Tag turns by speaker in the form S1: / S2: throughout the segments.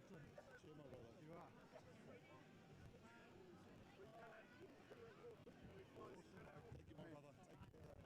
S1: Cheers, my brother.
S2: You are.
S1: Thank you, my brother. Take care.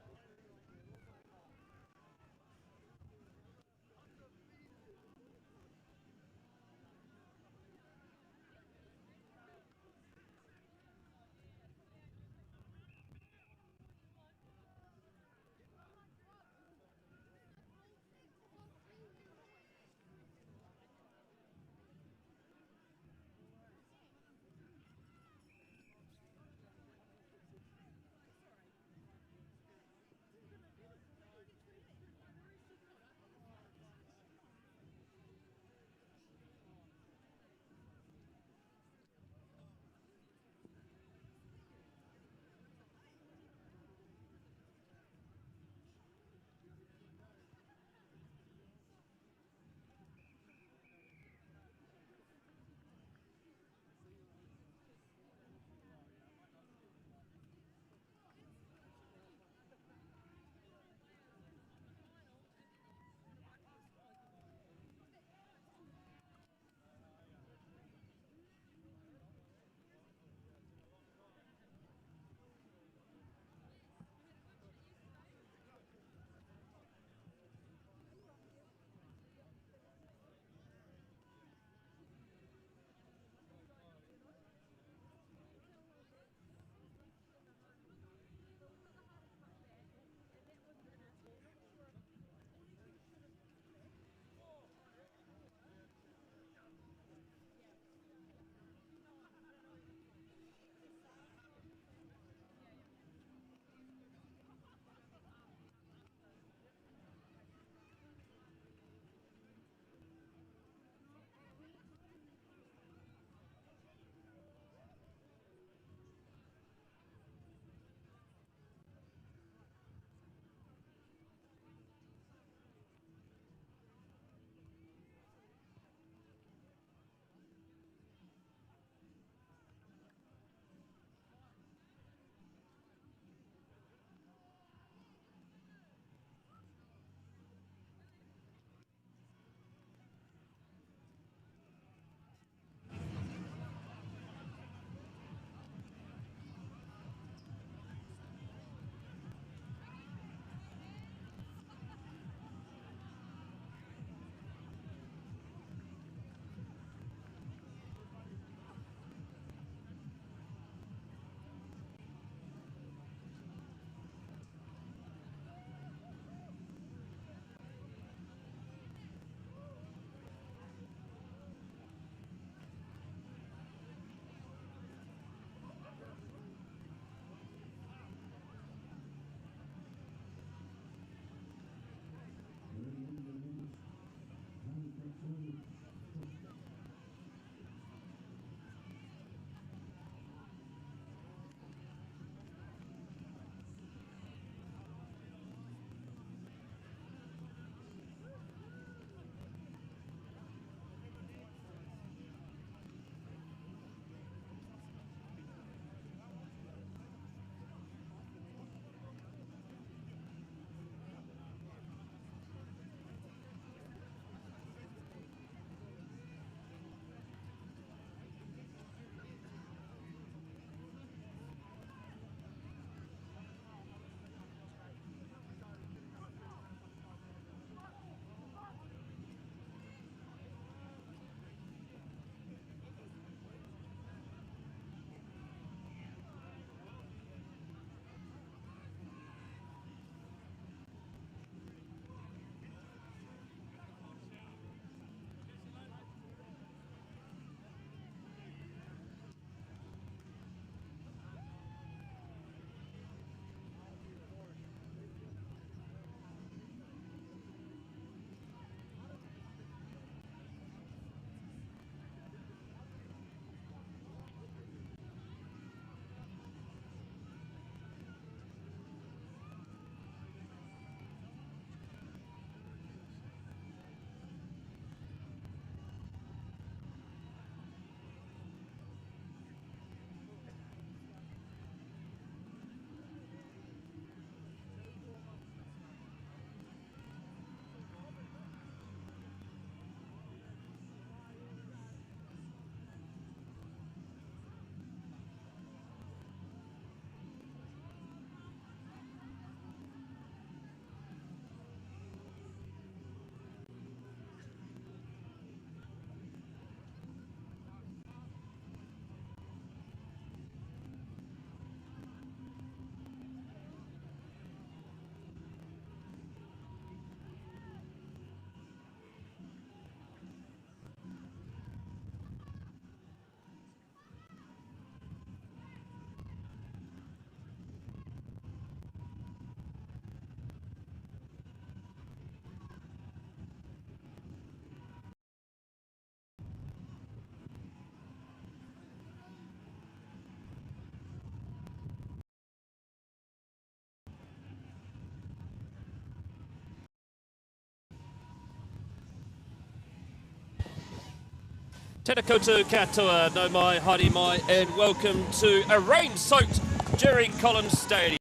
S2: Tēnā koutou katoa, no mai, haere mai, and welcome to a rain-soaked Jerry Collins Stadium,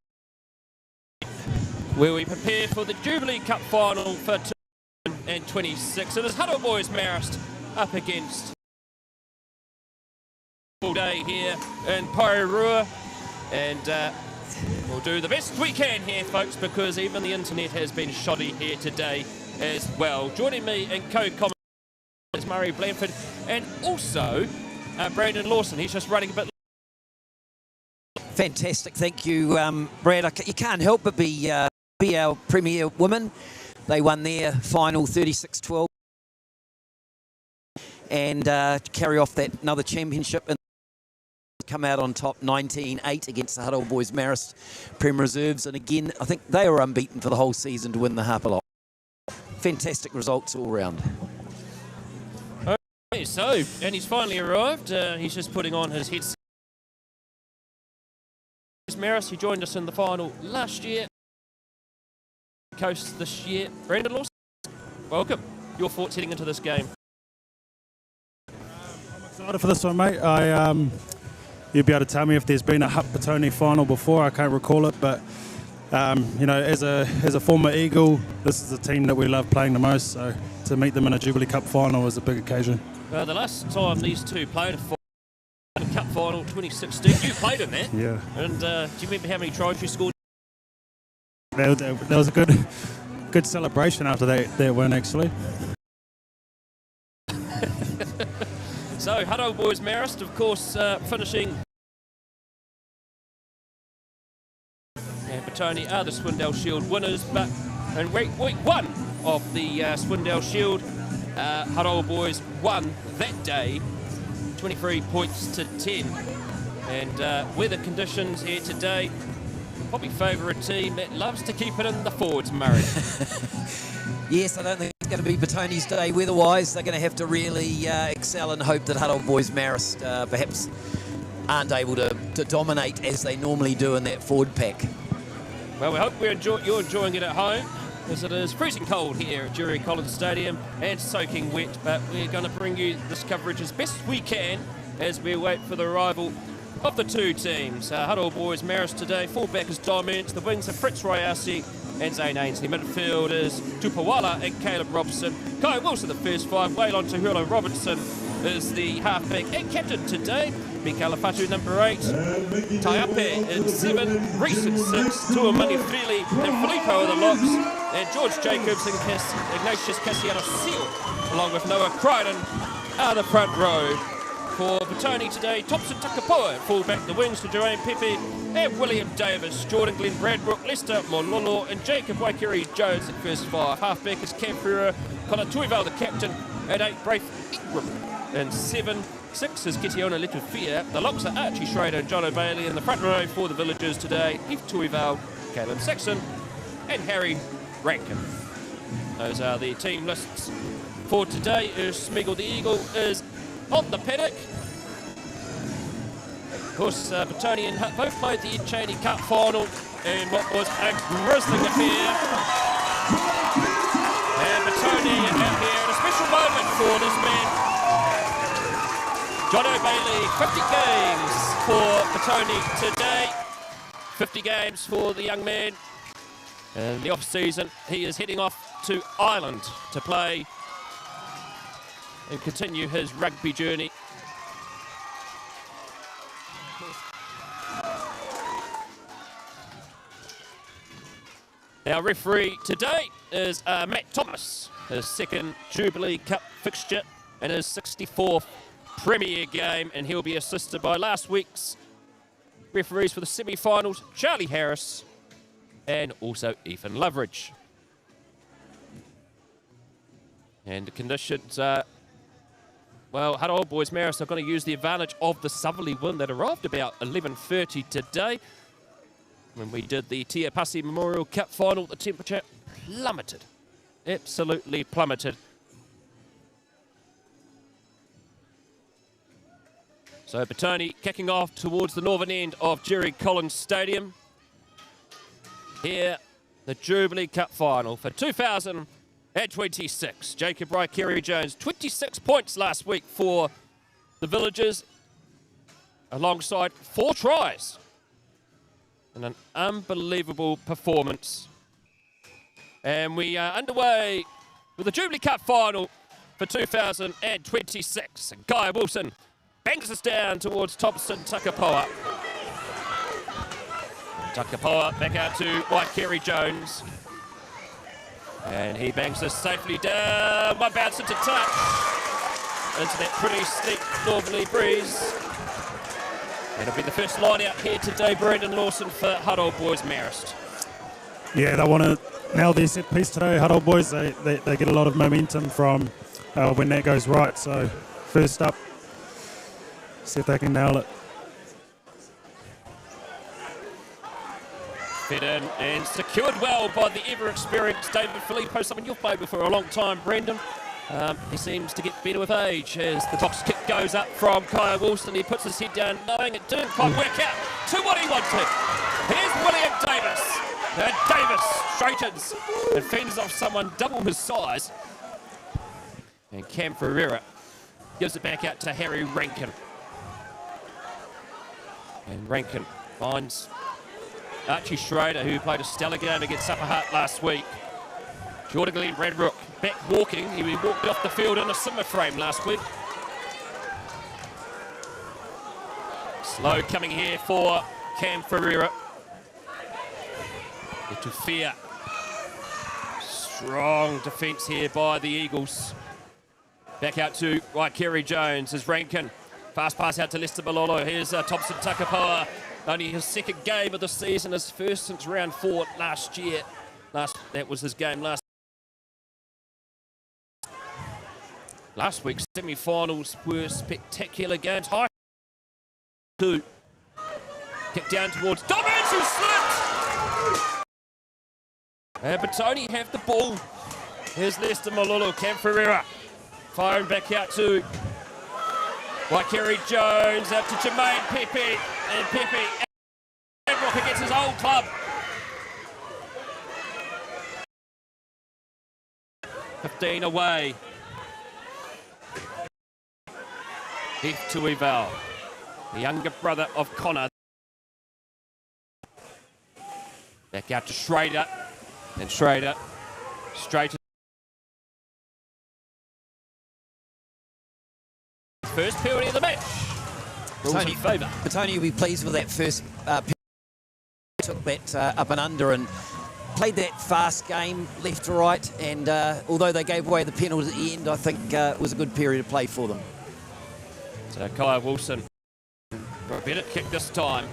S2: where we prepare for the Jubilee Cup final for 2026. It is Hutt boys Marist up against all day here in Porirua, and we'll do the best we can here, folks, because even the internet has been shoddy here today as well. Joining me in co-comment is Murray Blanford, and also Brandon Lawson. He's just running a bit.
S3: Fantastic, thank you, Brad. You can't help but be our premier women. They won their final 36-12 and carry off that another championship and come out on top 19-8 against the Hutt boys Marist Prem Reserves. And again, I think they were unbeaten for the whole season to win the Harper Lot. Fantastic results all round.
S2: Okay, so, and he's finally arrived. He's just putting on his headset. Marist, he joined us in the final last year. Coast this year. Brandon Lawson, welcome. Your thoughts heading into this game?
S1: I'm excited for this one, mate. You'll be able to tell me if there's been a Hutt Petone final before. I can't recall it, but you know, as a former Eagle, this is a team that we love playing the most. So to meet them in a Jubilee Cup final is a big occasion.
S2: The last time these two played a Cup final, 2016, you played in that.
S1: Yeah.
S2: And do you remember how many tries you scored?
S1: There was a good celebration after that win, actually.
S2: So, Hutt boys Marist, of course, finishing. And Petone are the Swindell Shield winners, but in week one of the Swindell Shield, Hutt boys won that day 23 points to 10. And weather conditions here today probably favour a team that loves to keep it in the forwards, Murray.
S3: Yes, I don't think it's going to be Petone's day weather-wise. They're going to have to really excel and hope that Hutt boys Marist perhaps aren't able to dominate as they normally do in that forward pack.
S2: Well, we hope you're enjoying it at home, as it is freezing cold here at Jerry Collins Stadium and soaking wet, but we're going to bring you this coverage as best we can as we wait for the arrival of the two teams. Hutt boys Marist today, fullback is Dominance, the wings are Fritz Royasi and Zane Ainsley, midfielders Tupawala and Caleb Robson. Kai Wilson the first five, Waylon Tahula Robertson is the halfback and captain today. Mikala Fatu number 8, Taiape in 7, Reese in 6, Tuamani Fili and Filippo are the locks, and George Jacobs and Ignatius Cassiano Seal, along with Noah Crichton, are the front row. For Petone today, Thompson Takapoa at fullback, the wings to Joanne Pepe and William Davis, Jordan Glenn Bradbrook, Lester Mololo and Jacob Waikiri Jones at first five. Halfback is Cam Ferreira, Connor Tuival the captain, at 8 Braith Ingram, and 7, 6 is Kitiona Letufia. The locks are Archie Schrader and John O'Bailey in the front row for the Villagers today, Heath Tuival, Caleb Saxon and Harry Rankin. Those are the team lists for today. Smeagol the Eagle is on the paddock. Of course, Petone and Hutt both played the Ed Chaney Cup final in what was a grisling affair. And Petone out here at a special moment for this man. John O'Bailey, 50 games for Petone today. 50 games for the young man. And the off-season, he is heading off to Ireland to play and continue his rugby journey. Our referee today is Matt Thomas, his second Jubilee Cup fixture and his 64th Premier game, and he'll be assisted by last week's referees for the semi-finals, Charlie Harris and also Ethan Loveridge. And the conditions are, well, Hutt boys Marist are going to use the advantage of the southerly wind that arrived about 11:30 today. When we did the Tia Pasi Memorial Cup final, the temperature plummeted, absolutely plummeted. So Petone kicking off towards the northern end of Jerry Collins Stadium. Here, the Jubilee Cup final for 2026. Jacob Kerry Jones, 26 points last week for the Villagers alongside 4 tries and an unbelievable performance. And we are underway with the Jubilee Cup final for 2026. Guy Wilson bangs us down towards Thompson Takapoa. Takapoa back out to Waikeri Jones. And he bangs us safely down. One bounce into touch. Into that pretty steep northerly breeze. It'll be the first line out here today, Brendan Lawson, for Hutt Old Boys Marist.
S1: Yeah, they want to nail their set piece today. Hutt Old Boys, they get a lot of momentum from when that goes right. So first up, see if they can nail it.
S2: Fed in and secured well by the ever-experienced David Filippo, someone you've played with for a long time, Brendan. He seems to get better with age as the box kick goes up from Kyle Wilson. He puts his head down, knowing it didn't quite work out to what he wanted. Here's William Davis. And Davis straightens and fends off someone double his size. And Cam Ferreira gives it back out to Harry Rankin. And Rankin finds Archie Schrader, who played a stellar game against Upper Hutt last week. Jordan Glenn Radbrook back walking. He walked off the field in a simmer frame last week. Slow coming here for Cam Ferreira. Etufia. Strong defence here by the Eagles. Back out to Waikeri Jones as Rankin. Fast pass out to Lester Malolo. Here's Thompson Takapoa. Only his second game of the season, his first since round 4 last year. That was his game last week's semi-finals were spectacular games. High 2. Kick down towards Dobbins, who slipped. And Petone have the ball. Here's Lester Malolo, Cam Ferreira. Firing back out to Waikeri Jones, out to Jermaine Pepe. And Pepe Rock against his old club. 15 away. F to Eval, the younger brother of Connor. Back out to Schrader. And Schrader straight. First penalty of the match. Rules in favour.
S3: Petone will be pleased with that first penalty. Took that up and under and played that fast game, left to right. And although they gave away the penalty at the end, I think it was a good period of play for them.
S2: So Kyle Wilson for a better kick this time.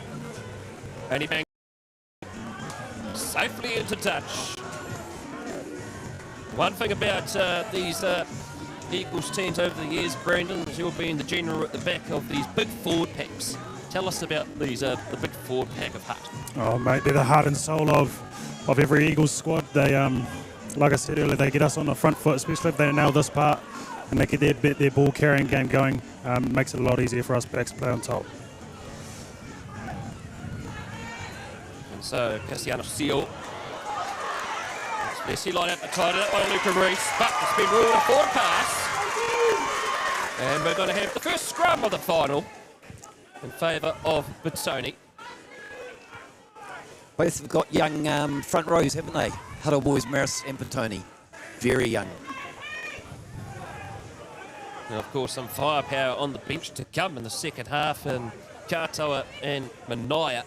S2: And he banged safely into touch. One thing about these Eagles teams over the years, Brandon, is you've been the general at the back of these big forward packs. Tell us about these the big forward pack of Hutt.
S1: Oh, mate, they're the heart and soul of every Eagles squad. They, like I said earlier, they get us on the front foot, especially if they nail this part and they get their ball carrying game going. Makes it a lot easier for us backs to play on top.
S2: And so Cassiano Seal. Messi line out the tight end by Luca Reese, but it's been ruled a forward pass. And we're going to have the first scrum of the final in favour of Petone.
S3: Both have got young front rows, haven't they? Hutt Old Boys, Marist and Petone. Very young.
S2: And of course some firepower on the bench to come in the second half, and Katoa and Manaia.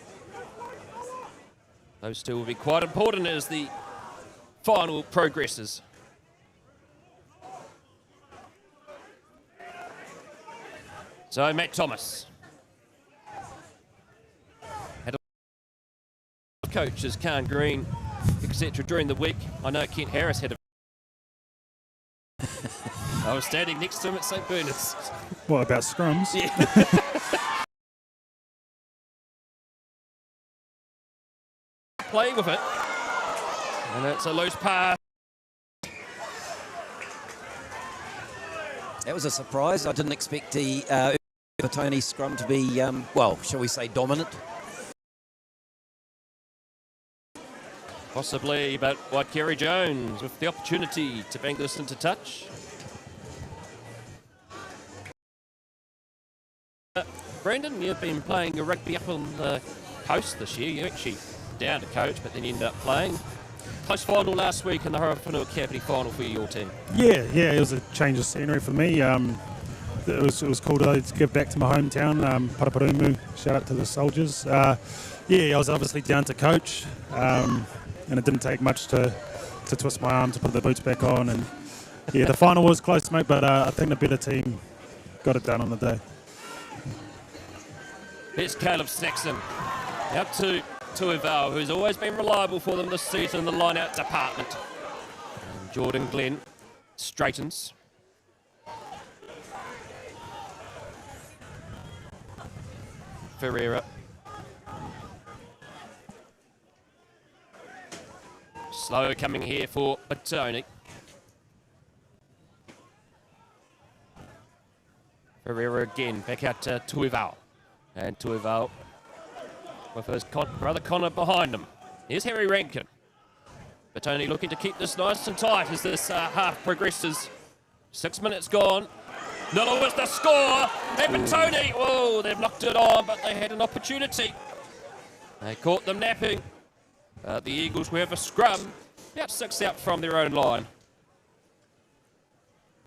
S2: Those two will be quite important as the final progresses. So Matt Thomas. Had a coaches, Khan Green, etc. during the week. I know Kent Harris had a I was standing next to him at St. Bernard's.
S1: What about scrums?
S2: Yeah. Playing with it. And it's a loose pass.
S3: That was a surprise. I didn't expect the Petone scrum to be, well, shall we say, dominant.
S2: Possibly, but Waikeri Jones with the opportunity to bang this into touch. Brandon, you've been playing your rugby up on the coast this year. You actually down to coach, but then you ended up playing. Close final last week in the Horowhenua Capital final for your team.
S1: Yeah, it was a change of scenery for me. It was cool to give back to my hometown, Porirua. Shout out to the soldiers. I was obviously down to coach, and it didn't take much to twist my arm to put the boots back on. And the final was close, mate, but I think the better team got it done on the day.
S2: Here's Caleb Saxon out to Tuivau, who's always been reliable for them this season in the line-out department. And Jordan Glenn straightens. Ferreira. Slow coming here for Petone. Ferreira again, back out to Tuivau. And Tuivau with his brother Connor behind him. Here's Harry Rankin. Petone looking to keep this nice and tight as this half progresses. 6 minutes gone. Nilla with the score. And Petone, oh, they've knocked it on, but they had an opportunity. They caught them napping. The Eagles will have a scrum. About 6 out from their own line.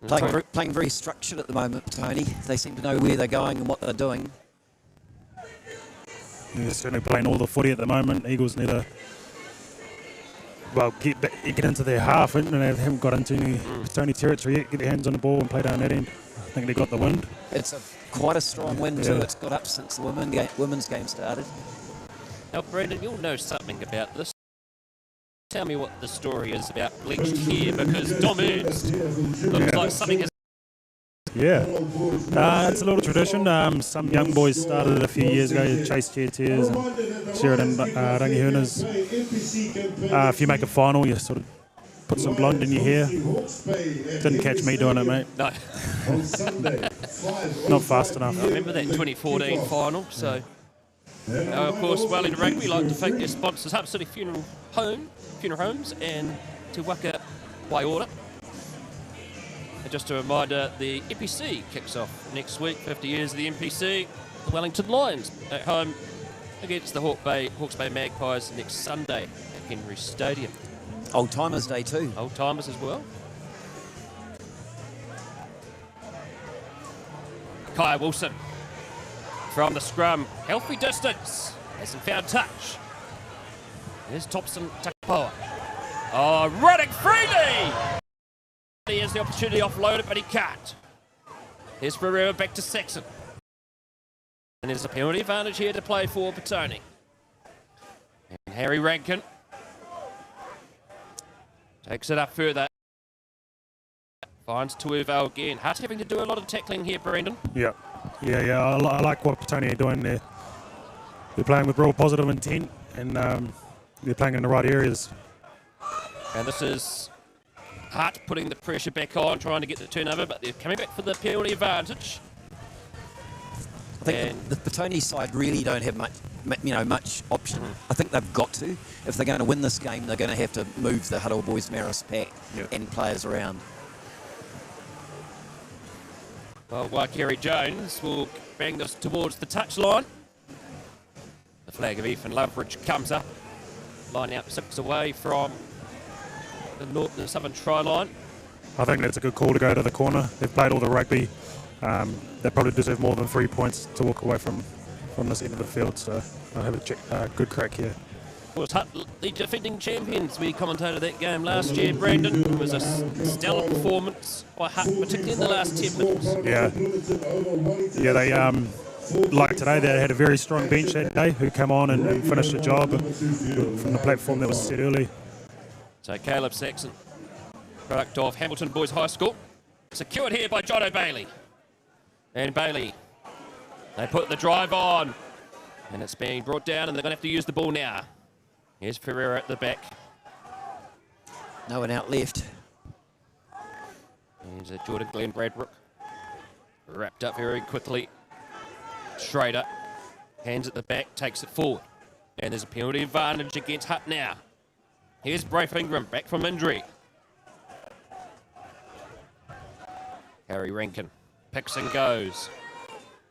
S3: Playing very structured at the moment, Tony. They seem to know where they're going and what they're doing.
S1: They're certainly playing all the footy at the moment. Eagles need to get into their half, and they haven't got into any Tony territory yet. Get their hands on the ball and play down that end. I think they got the wind.
S3: It's quite a strong wind too. It's got up since the women's game started.
S2: Now, Brendan, you'll know something about this. Tell me what the story is about bleached hair, because Dom Ernst looks like something has...
S1: It's a little tradition. Some young boys started it a few years ago, chase chair tears and Sheridan Rangihunas. If you make a final, you sort of put some blonde in your hair. Didn't catch me doing it, mate.
S2: No.
S1: Not fast enough.
S2: I remember that 2014 final, so... of course, Wellington Rugby like to thank their sponsors, Hutt City Funeral Homes and Te Waka Waiora. And just a reminder, the NPC kicks off next week, 50 years of the NPC. The Wellington Lions at home against the Hawke's Bay Magpies next Sunday at Henry Stadium.
S3: Old Timers Day too.
S2: Old Timers as well. Kai Wilson from the scrum, healthy distance, hasn't found touch. Here's Thompson Takapoa. Oh, running freely! He has the opportunity to offload it, but he can't. Here's Ferreira back to Saxon. And there's a penalty advantage here to play for Petone. And Harry Rankin takes it up further. Finds Tuivau again. Hutt having to do a lot of tackling here, Brendan.
S1: Yeah. I like what Petone are doing there. They're playing with real positive intent, and they're playing in the right areas.
S2: And this is Hutt putting the pressure back on, trying to get the turnover, but they're coming back for the penalty advantage.
S3: I think the Petone side really don't have much option. I think they've got to. If they're going to win this game, they're going to have to move the Hutt Boys Marist pack and players around.
S2: Well, Waikeri Jones will bang this towards the touchline. The flag of Ethan Loveridge comes up, line out 6 away from the southern try line.
S1: I think that's a good call to go to the corner. They've played all the rugby. They probably deserve more than 3 points to walk away from this end of the field. So I'll have a good crack here.
S2: Well, it's Hutt, the defending champions. We commentated that game last year, Brandon. It was a stellar performance by Hutt, particularly in the last 10 minutes. They like today, they had a very strong bench that day who came on and finished the job from the platform that was set early. So Caleb Saxon, product of Hamilton Boys High School, secured here by John O'Bailey. And Bailey, they put the drive on, and it's being brought down, and they're going to have to use the ball now. Here's Ferreira at the back.
S3: No one out left.
S2: Here's Jordan Glenn Bradbrook. Wrapped up very quickly. Schrader, hands at the back, takes it forward. And there's a penalty advantage against Hutt now. Here's Braith Ingram, back from injury. Harry Rankin picks and goes.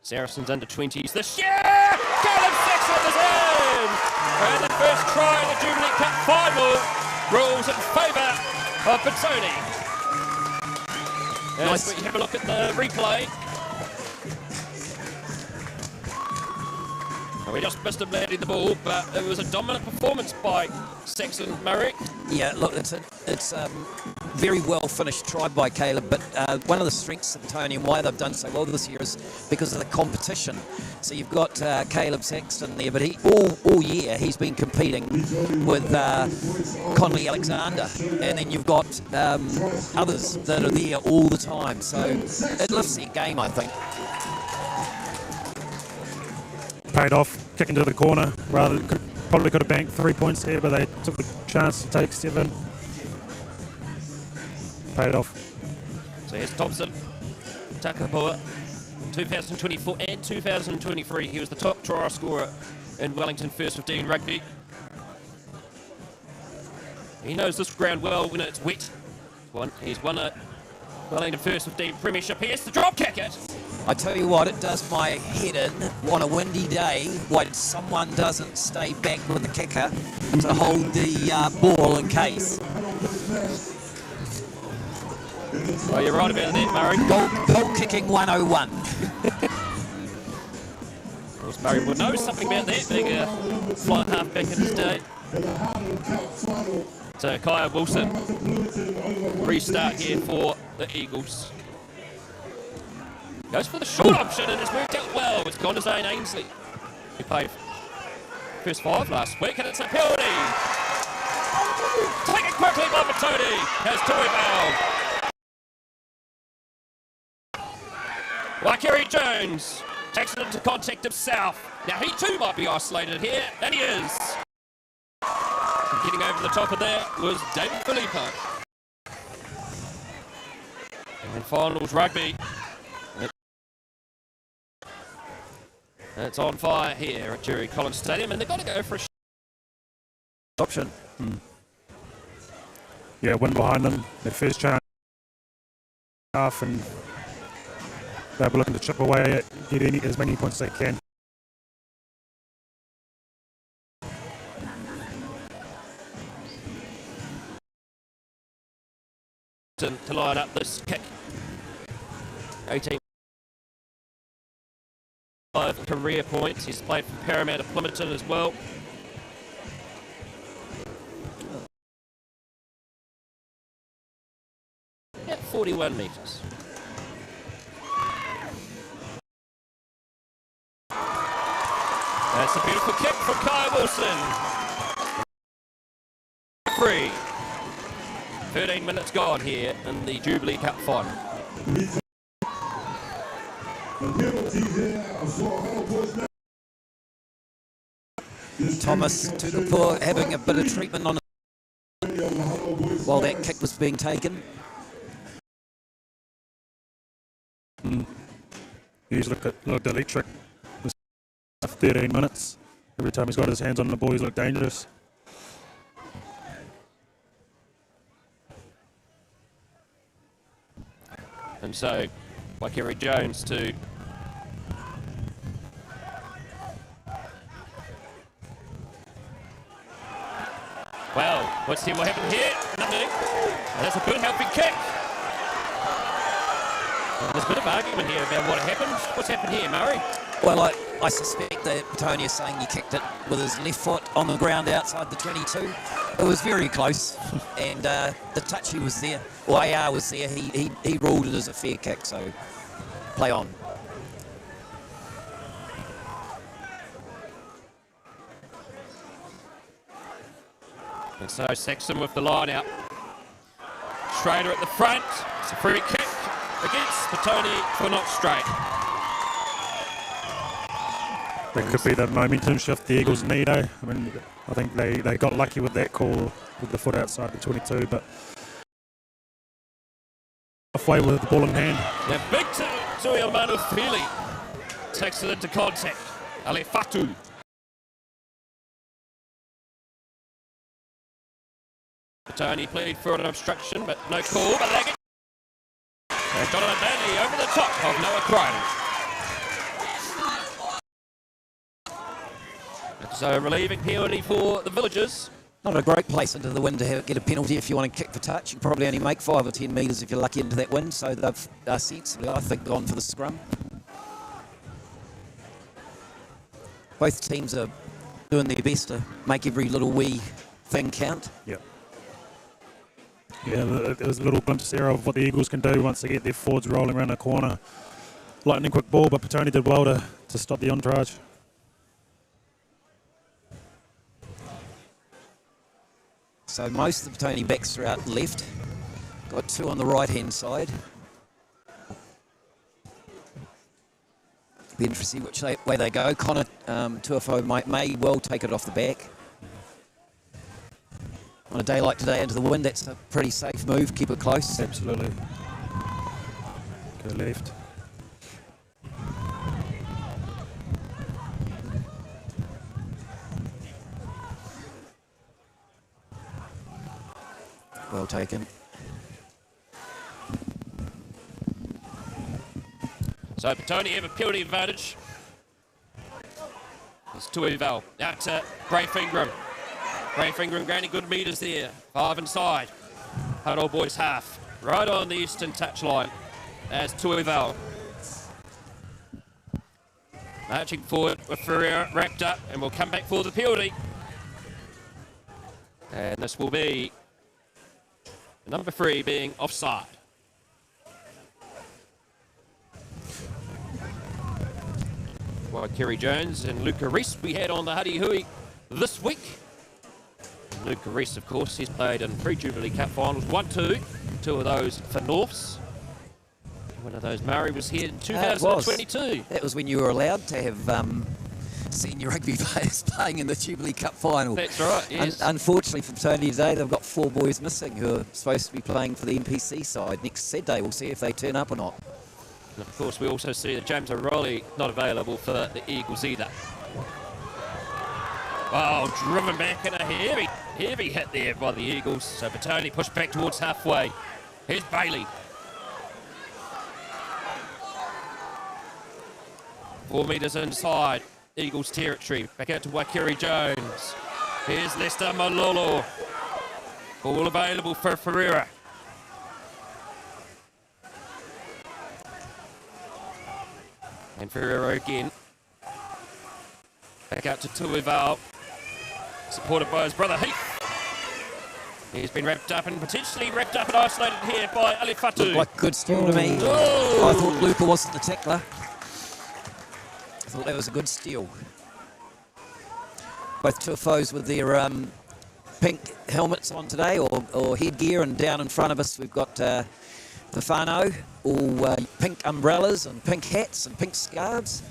S2: Saracens under 20s this year. Caleb Sexton is in. And the first try in the Jubilee Cup final rules in favour of Petone. As we have a look at the replay. We just missed him landing the ball, but it was a dominant performance by Saxon Murray.
S3: Yeah, look, it's a very well finished try by Caleb, but one of the strengths of Petone and why they've done so well this year is because of the competition. So you've got Caleb Saxton there, but he all year he's been competing with Conley Alexander, and then you've got others that are there all the time. So it lifts their game, I think.
S1: Paid off, kicking to the corner. Probably could have banked 3 points here, but they took the chance to take 7. Paid off.
S2: So here's Thompson, Takapua. 2024 and 2023, he was the top try scorer in Wellington First 15 rugby. He knows this ground well when it's wet. He's won a Wellington First 15 premiership. He has to drop kick it.
S3: I tell you what, it does my head in on a windy day when someone doesn't stay back with the kicker to hold the ball in case.
S2: Well, you're right about that, Murray.
S3: Goal kicking 101.
S2: Of course, Murray would know something about that, being a fly half-back in his day. So Kaya Wilson, restart here for the Eagles. Goes for the short option and it's worked out well. It's gone to Zane Ainsley, who played first 5 last week, and it's a penalty. Take it quickly by Petone. Has to rebound. Wakiri Jones takes it into contact himself. Now he too might be isolated here, and he is. And getting over the top of that was David Filippo. And then finals rugby. It's on fire here at Jerry Collins Stadium, and they've got to go for a option.
S1: Yeah, one behind them. Their first chance half, and they were looking to chip away at get as many points as they can.
S2: To line up this kick. 18 career points. He's played for Parramatta Plymoughton as well. At 41 metres. That's a beautiful kick from Kyle Wilson. Free. 13 minutes gone here in the Jubilee Cup final.
S3: Thomas Tukapua having a bit of treatment on it while that kick was being taken.
S1: He's looked electric. 13 minutes. Every time he's got his hands on the ball, he's looked dangerous.
S2: And so, Wakiri Jones to well, let's see what happened here. Nothing. That's a good helping kick. There's a bit of argument here about what happened. What's happened here, Murray?
S3: Well, I suspect that Petone is saying he kicked it with his left foot on the ground outside the 22. It was very close, and the touch he was there, or AR was there, he ruled it as a fair kick, so play on.
S2: And so Saxon with the line out. Schrader at the front. It's a free kick against Petone for not straight.
S1: That could be the momentum shift the Eagles need, eh? I mean, I think they got lucky with that call with the foot outside the 22, but halfway with the ball in hand.
S2: Now big Tuia Manufili takes it into contact. Ale Fatu. Petone pleaded for an obstruction, but no call. But they get Jonathan Manley over the top of Noah Crichton. So relieving penalty for the Villagers.
S3: Not a great place into the wind to get a penalty if you want to kick for touch. You probably only make 5 or 10 metres if you're lucky into that wind, so they've sensibly, I think, gone for the scrum. Both teams are doing their best to make every little wee thing count.
S1: Yeah. Yeah, there was a little glimpse there of what the Eagles can do once they get their forwards rolling around the corner. Lightning quick ball, but Petone did well to stop the on-charge.
S3: So most of the Petone backs are out left. Got 2 on the right-hand side. Be interesting to see which way they go. Connor Tuafo may well take it off the back. On a day like today into the wind, that's a pretty safe move. Keep it close.
S1: Absolutely. Go left.
S3: Well taken.
S2: So Petone have a penalty advantage. It's Tuival out to Greyfingram. Greyfingram gaining good metres there. 5 inside. Hutt Old Boys half. Right on the eastern touch line. As Tuival. Marching forward with Ferreira wrapped up, and we'll come back for the penalty. And this will be number 3 being offside. Well, Kerry Jones and Luca Reese we had on the Huddy Hui this week. Luca Reese, of course, he's played in 3 Jubilee Cup finals, 1-2, 2 of those for Norths. One of those, Murray, was here in 2022.
S3: That was when you were allowed to have senior rugby players playing in the Jubilee Cup final.
S2: That's right, yes.
S3: Unfortunately for Petone today, they've got 4 boys missing who are supposed to be playing for the NPC side next Saturday. We'll see if they turn up or not.
S2: And of course, we also see that James O'Reilly not available for the Eagles either. Oh, driven back and a heavy hit there by the Eagles. So Petone pushed back towards halfway. Here's Bailey. 4 metres inside Eagles territory. Back out to Waikiri Jones. Here's Lester Malolo. Ball available for Ferreira. And Ferreira again. Back out to Tuival. Supported by his brother Heath. He's been wrapped up and potentially wrapped up and isolated here by Alifatu.
S3: Looked like a good steal to me.
S2: Oh.
S3: I thought Luca wasn't the tackler. I thought that was a good steal. Both Tuafos with their pink helmets on today, or headgear, and down in front of us we've got the whānau, all pink umbrellas and pink hats and pink scarves.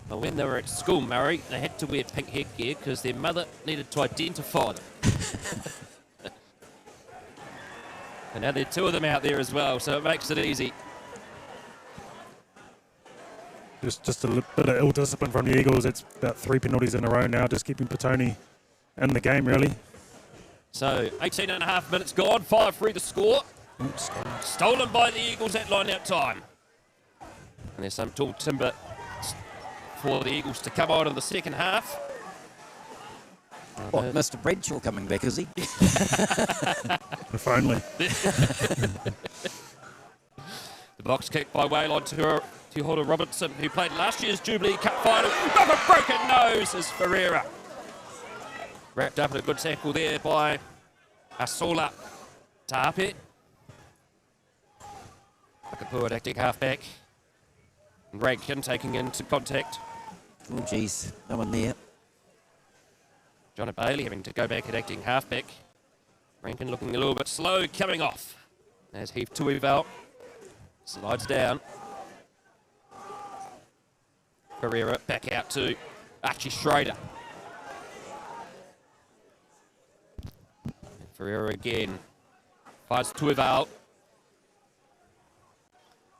S2: Well, when they were at school, Murray, they had to wear pink headgear because their mother needed to identify them. And now there are 2 of them out there as well, so it makes it easy.
S1: Just a little bit of ill discipline from the Eagles. It's about 3 penalties in a row now, just keeping Petone in the game, really.
S2: So 18 and a half minutes gone, 5-3 the score.
S1: Oops.
S2: Stolen by the Eagles at line-out time. And there's some tall timber for the Eagles to come out in the second half.
S3: What, Mr. Bradshaw coming back, is he?
S1: If only.
S2: The box kick by Waylon Tuhora Robertson, who played last year's Jubilee Cup final. Got a broken nose as Ferreira. Wrapped up in a good tackle there by Asola Tape. Akapua acting halfback. And Rankin taking into contact.
S3: Oh, geez, no one there.
S2: Johnny Bailey having to go back at acting halfback. Rankin looking a little bit slow, coming off. As Heath Tuival slides down. Ferreira back out to Archie Schrader. And Ferreira again. Finds Tuival.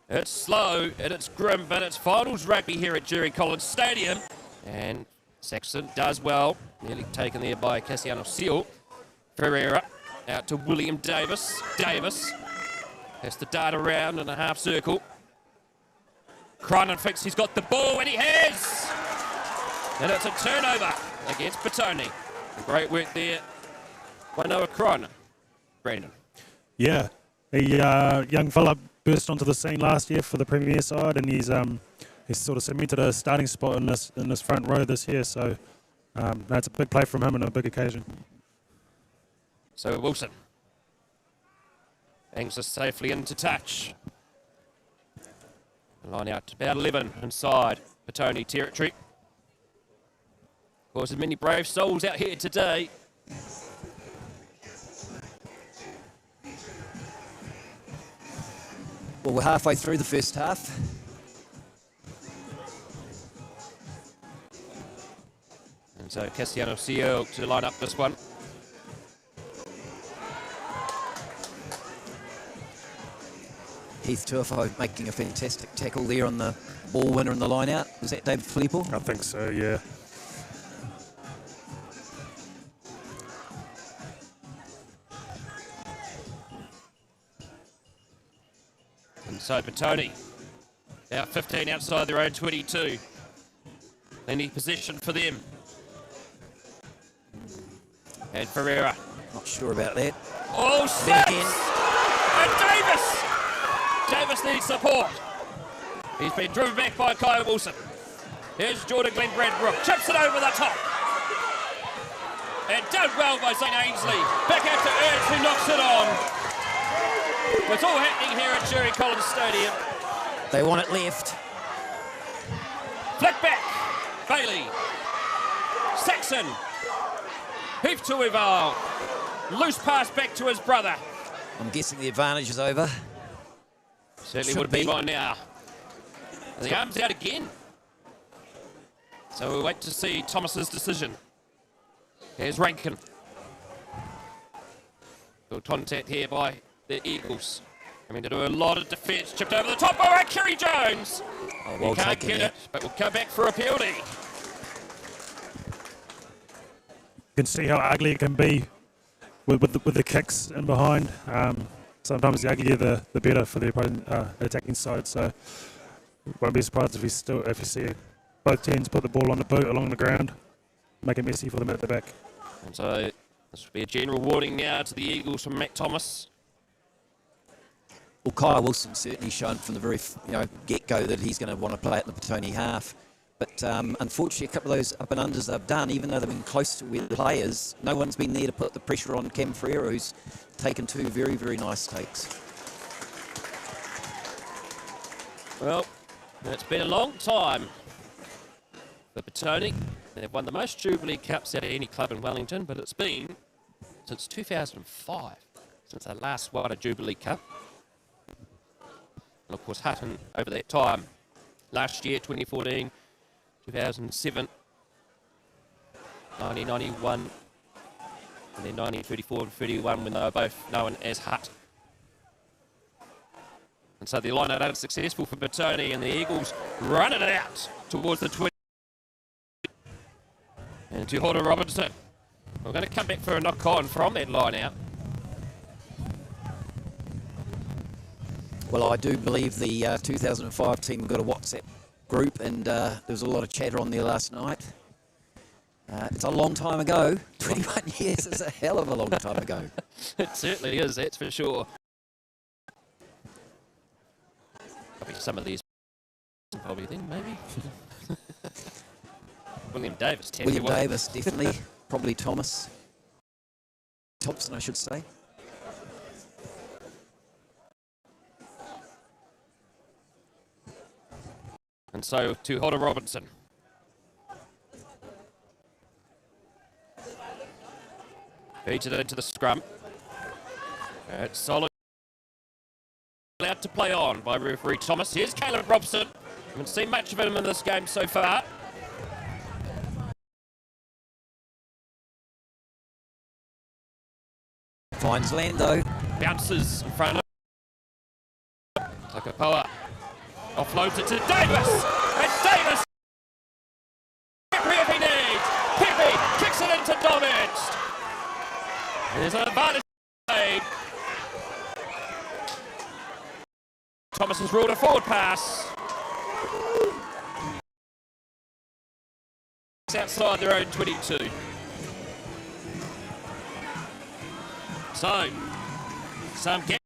S2: It's slow and it's grim, but it's finals rugby here at Jerry Collins Stadium. And Saxon does well. Nearly taken there by Cassiano Seal. Ferreira out to William Davis. Davis has to dart around in a half circle. Cronin thinks he's got the ball, and he has! And it's a turnover against Petone. Great work there by Noah Cron. Brandon.
S1: Yeah, a young fella burst onto the scene last year for the Premier side, and he's sort of cemented a starting spot in this front row this year. So that's a big play from him and a big occasion.
S2: So Wilson bangs us safely into touch. Line out to about 11 inside Petone territory. Of course, there's many brave souls out here today.
S3: Well, we're halfway through the first half.
S2: And so Cassiano Sio to line up this one.
S3: Heath Tuafo making a fantastic tackle there on the ball winner in the line out. Was that David Filippo?
S1: I think so, yeah.
S2: Inside Petone, about 15 outside their own 22. Any possession for them. And Ferreira.
S3: Not sure about that.
S2: Oh,
S3: Then
S2: six!
S3: again.
S2: And Davis needs support. He's been driven back by Kyle Wilson. Here's Jordan Glenn Bradbrook. Chips it over the top. And done well by St. Ainsley. Back out to Ernst, who knocks it on. It's all happening here at Jerry Collins Stadium.
S3: They want it left.
S2: Flick back. Bailey. Saxon. Heath Tuival. Loose pass back to his brother.
S3: I'm guessing the advantage is over.
S2: Certainly
S3: Should
S2: would be
S3: be.
S2: by now. And the arm's out again. So we'll wait to see Thomas's decision. Here's Rankin. Good contact here by the Eagles. Coming to do a lot of defence. Chipped over the top by Kerry Jones.
S3: Oh, well
S2: He can't
S3: taken
S2: get
S3: there.
S2: it, but we'll come back for a penalty.
S1: You can see how ugly it can be with the kicks in behind. Sometimes the uglier the better for the opposing attacking side. So won't be surprised if you see both teams put the ball on the boot along the ground, make it messy for them at the back.
S2: And so this will be a general warning now to the Eagles from Matt Thomas.
S3: Well, Kyle Wilson certainly shown from the very get-go that he's going to want to play at the Petone half. But unfortunately, a couple of those up and unders they've done, even though they've been close to where the players, no one's been there to put the pressure on Cam Ferreira, who's taken two very, very nice takes.
S2: Well, it's been a long time for Petone. They've won the most Jubilee Cups out of any club in Wellington, but it's been since 2005, since they last won a Jubilee Cup. And of course, Hutton over that time, last year, 2014, 2007, 1991, and then 1934 and 31 when they were both known as Hutt. And so the line out unsuccessful for Petone, and the Eagles run it out towards the 20. And to Horder Robinson. We're going to come back for a knock-on from that line out.
S3: Well, I do believe the 2005 team got a WhatsApp group, and there was a lot of chatter on there last night. It's a long time ago. 21 years is a hell of a long time ago.
S2: It certainly is, that's for sure. Probably some of these, probably then, maybe. William Davis.
S3: William Davis, definitely. Probably Thomas. Thompson, I should say.
S2: And so to Hodder Robinson. Feeds it into the scrum. It's solid. Allowed to play on by referee Thomas. Here's Caleb Robson. Haven't seen much of him in this game so far.
S3: Finds Lando.
S2: Bounces in front of Takapoa. Offloads it to Davis. And Davis. Pepe if he needs. Pepe kicks it into Domage. There's an advantage. Thomas has ruled a forward pass. outside their own 22. So, some gap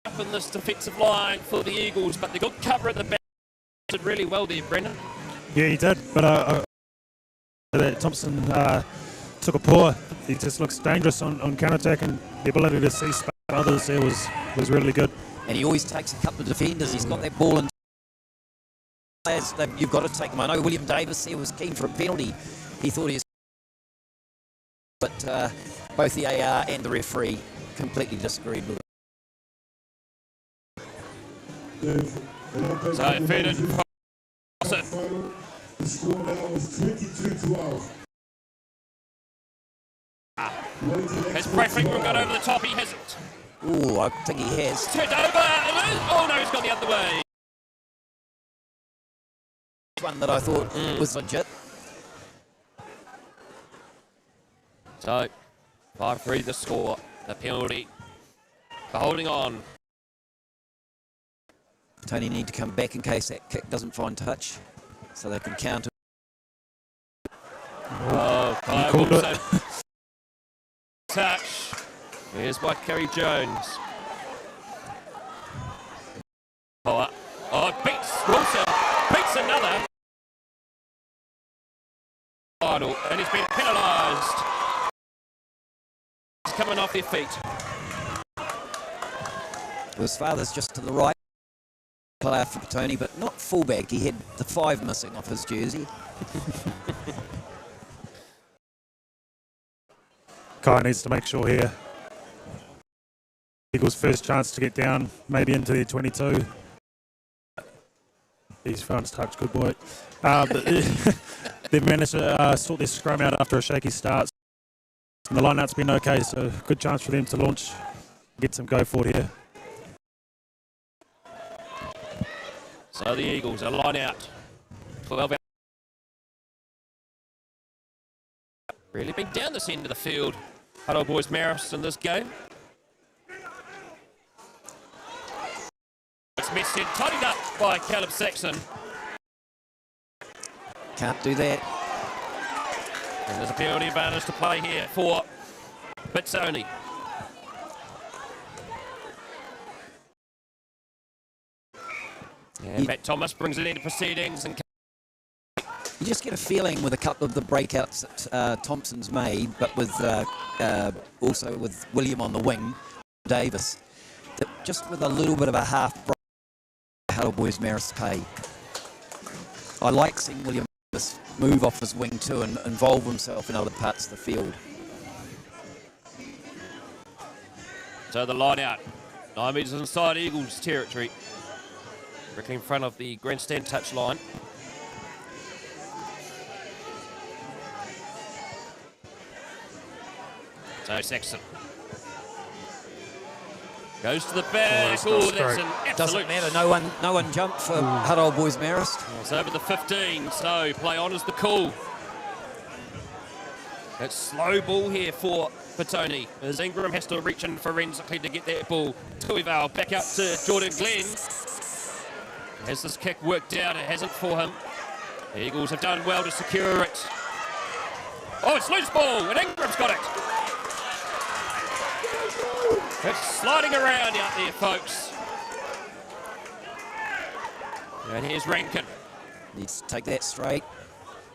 S2: up in this defensive line for the Eagles, but they got cover at the back. Did really well there, Brendan.
S1: Yeah, he did, but Thompson took a paw. He just looks dangerous on counter-attack, and the ability to see others there was really good.
S3: And he always takes a couple of defenders. He's got that ball in. You've got to take them. I know William Davis there was keen for a penalty. He thought he was, but both the AR and the referee completely disagreed with it.
S2: So Ferdinand
S4: The score now is 23-12.
S2: Has Brad Franklin got over the top? He hasn't.
S3: Ooh, I think he has.
S2: Turned over. Oh no, he's gone the other way.
S3: One that I thought was legit.
S2: So 5-3 the score. The penalty for holding on.
S3: Tony need to come back in case that kick doesn't find touch, so they can counter.
S2: Oh, also touch. Here's by Kerry Jones. Oh, beats Wilson. Beats another. Final, and he's been penalised. He's coming off their feet.
S3: His father's just to the right. Player for Petone, but not fullback. He had the 5 missing off his jersey.
S1: Kai needs to make sure here. Eagles' first chance to get down, maybe into their 22. He's France touch, good boy. They've managed to sort their scrum out after a shaky start. And the line-out's been okay, so good chance for them to launch, get some go forward here.
S2: So the Eagles are line out. 12 out. Really been down this end of the field. Hutt boys Marist in this game. It's messed in, tidied up by Caleb Saxon.
S3: Can't do that.
S2: And there's a penalty advantage to play here for Petone. And Matt Thomas brings it into proceedings. And
S3: You just get a feeling with a couple of the breakouts that Thompson's made, but with also with William on the wing, Davis, that just with a little bit of a half break, Hutt boys Marist pay. I like seeing William Davis move off his wing too and involve himself in other parts of the field.
S2: so the line out. 9 metres inside Eagles territory. Directly in front of the grandstand touch line. So Saxon goes to the back. Oh, that's an absolute.
S3: Doesn't matter. No one jumped for Hutt boys Marist.
S2: It's over the 15. So play on is the call. It's slow ball here for Petone, as Ingram has to reach in forensically to get that ball. Tuivau back out to Jordan Glenn. Has this kick worked out? It hasn't for him. The Eagles have done well to secure it. Oh, it's loose ball, and Ingram's got it. It's sliding around out there, folks. And here's Rankin.
S3: Needs to take that straight.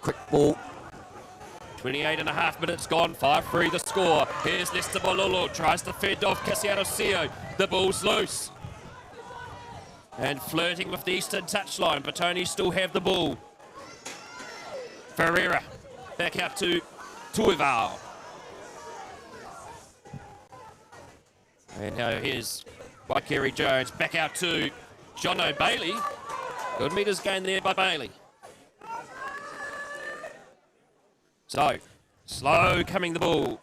S3: Quick ball.
S2: 28.5 minutes gone, 5-3 the score. Here's Lester Bololo, tries to fend off Cassiano Seo. The ball's loose. And flirting with the eastern touchline. Petone still have the ball. Ferreira back out to Tuivau. And now here's by Kerry Jones, back out to John O'Bailey. Good metres gained there by Bailey. So, slow coming the ball.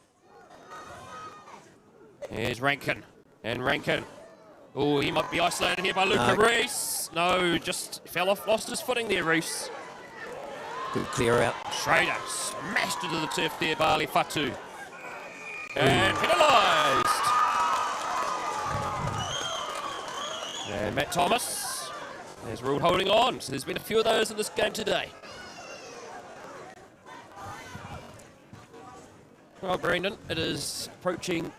S2: Here's Rankin. And Rankin. Oh, he might be isolated here by Luca Reese. No, just fell off, lost his footing there, Reese.
S3: Good clear out.
S2: Schrader smashed into the turf there by Ali Fatu. And penalised. And Matt Thomas has ruled holding on. So there's been a few of those in this game today. Well, Brendan, it is approaching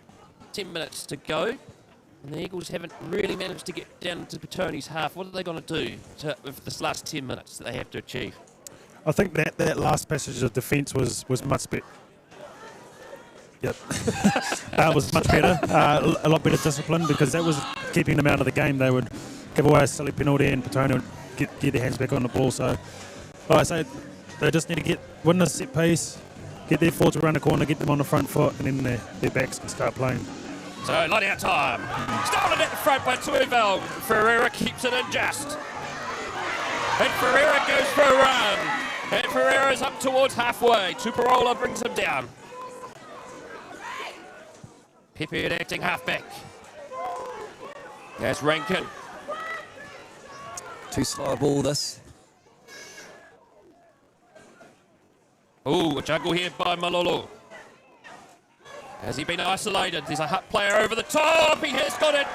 S2: 10 minutes to go, and the Eagles haven't really managed to get down to Petone's half. What are they going to do with this last 10 minutes that they have to achieve?
S1: I think that last passage of defence was much better. Yep. Was much better. A lot better discipline, because that was keeping them out of the game. They would give away a silly penalty and Petone would get their hands back on the ball. So I say they just need to win this set piece, get their forwards around the corner, get them on the front foot, and then their backs can start playing.
S2: So, line out time. Stolen at the front by Tuivel. Ferreira keeps it in just. And Ferreira goes for a run. And Ferreira's up towards halfway. Tuparola brings him down. Pepe acting halfback. There's Rankin.
S3: Too slow a ball, this.
S2: Ooh, a juggle here by Malolo. Has he been isolated? There's a Hutt player over the top. He has got it.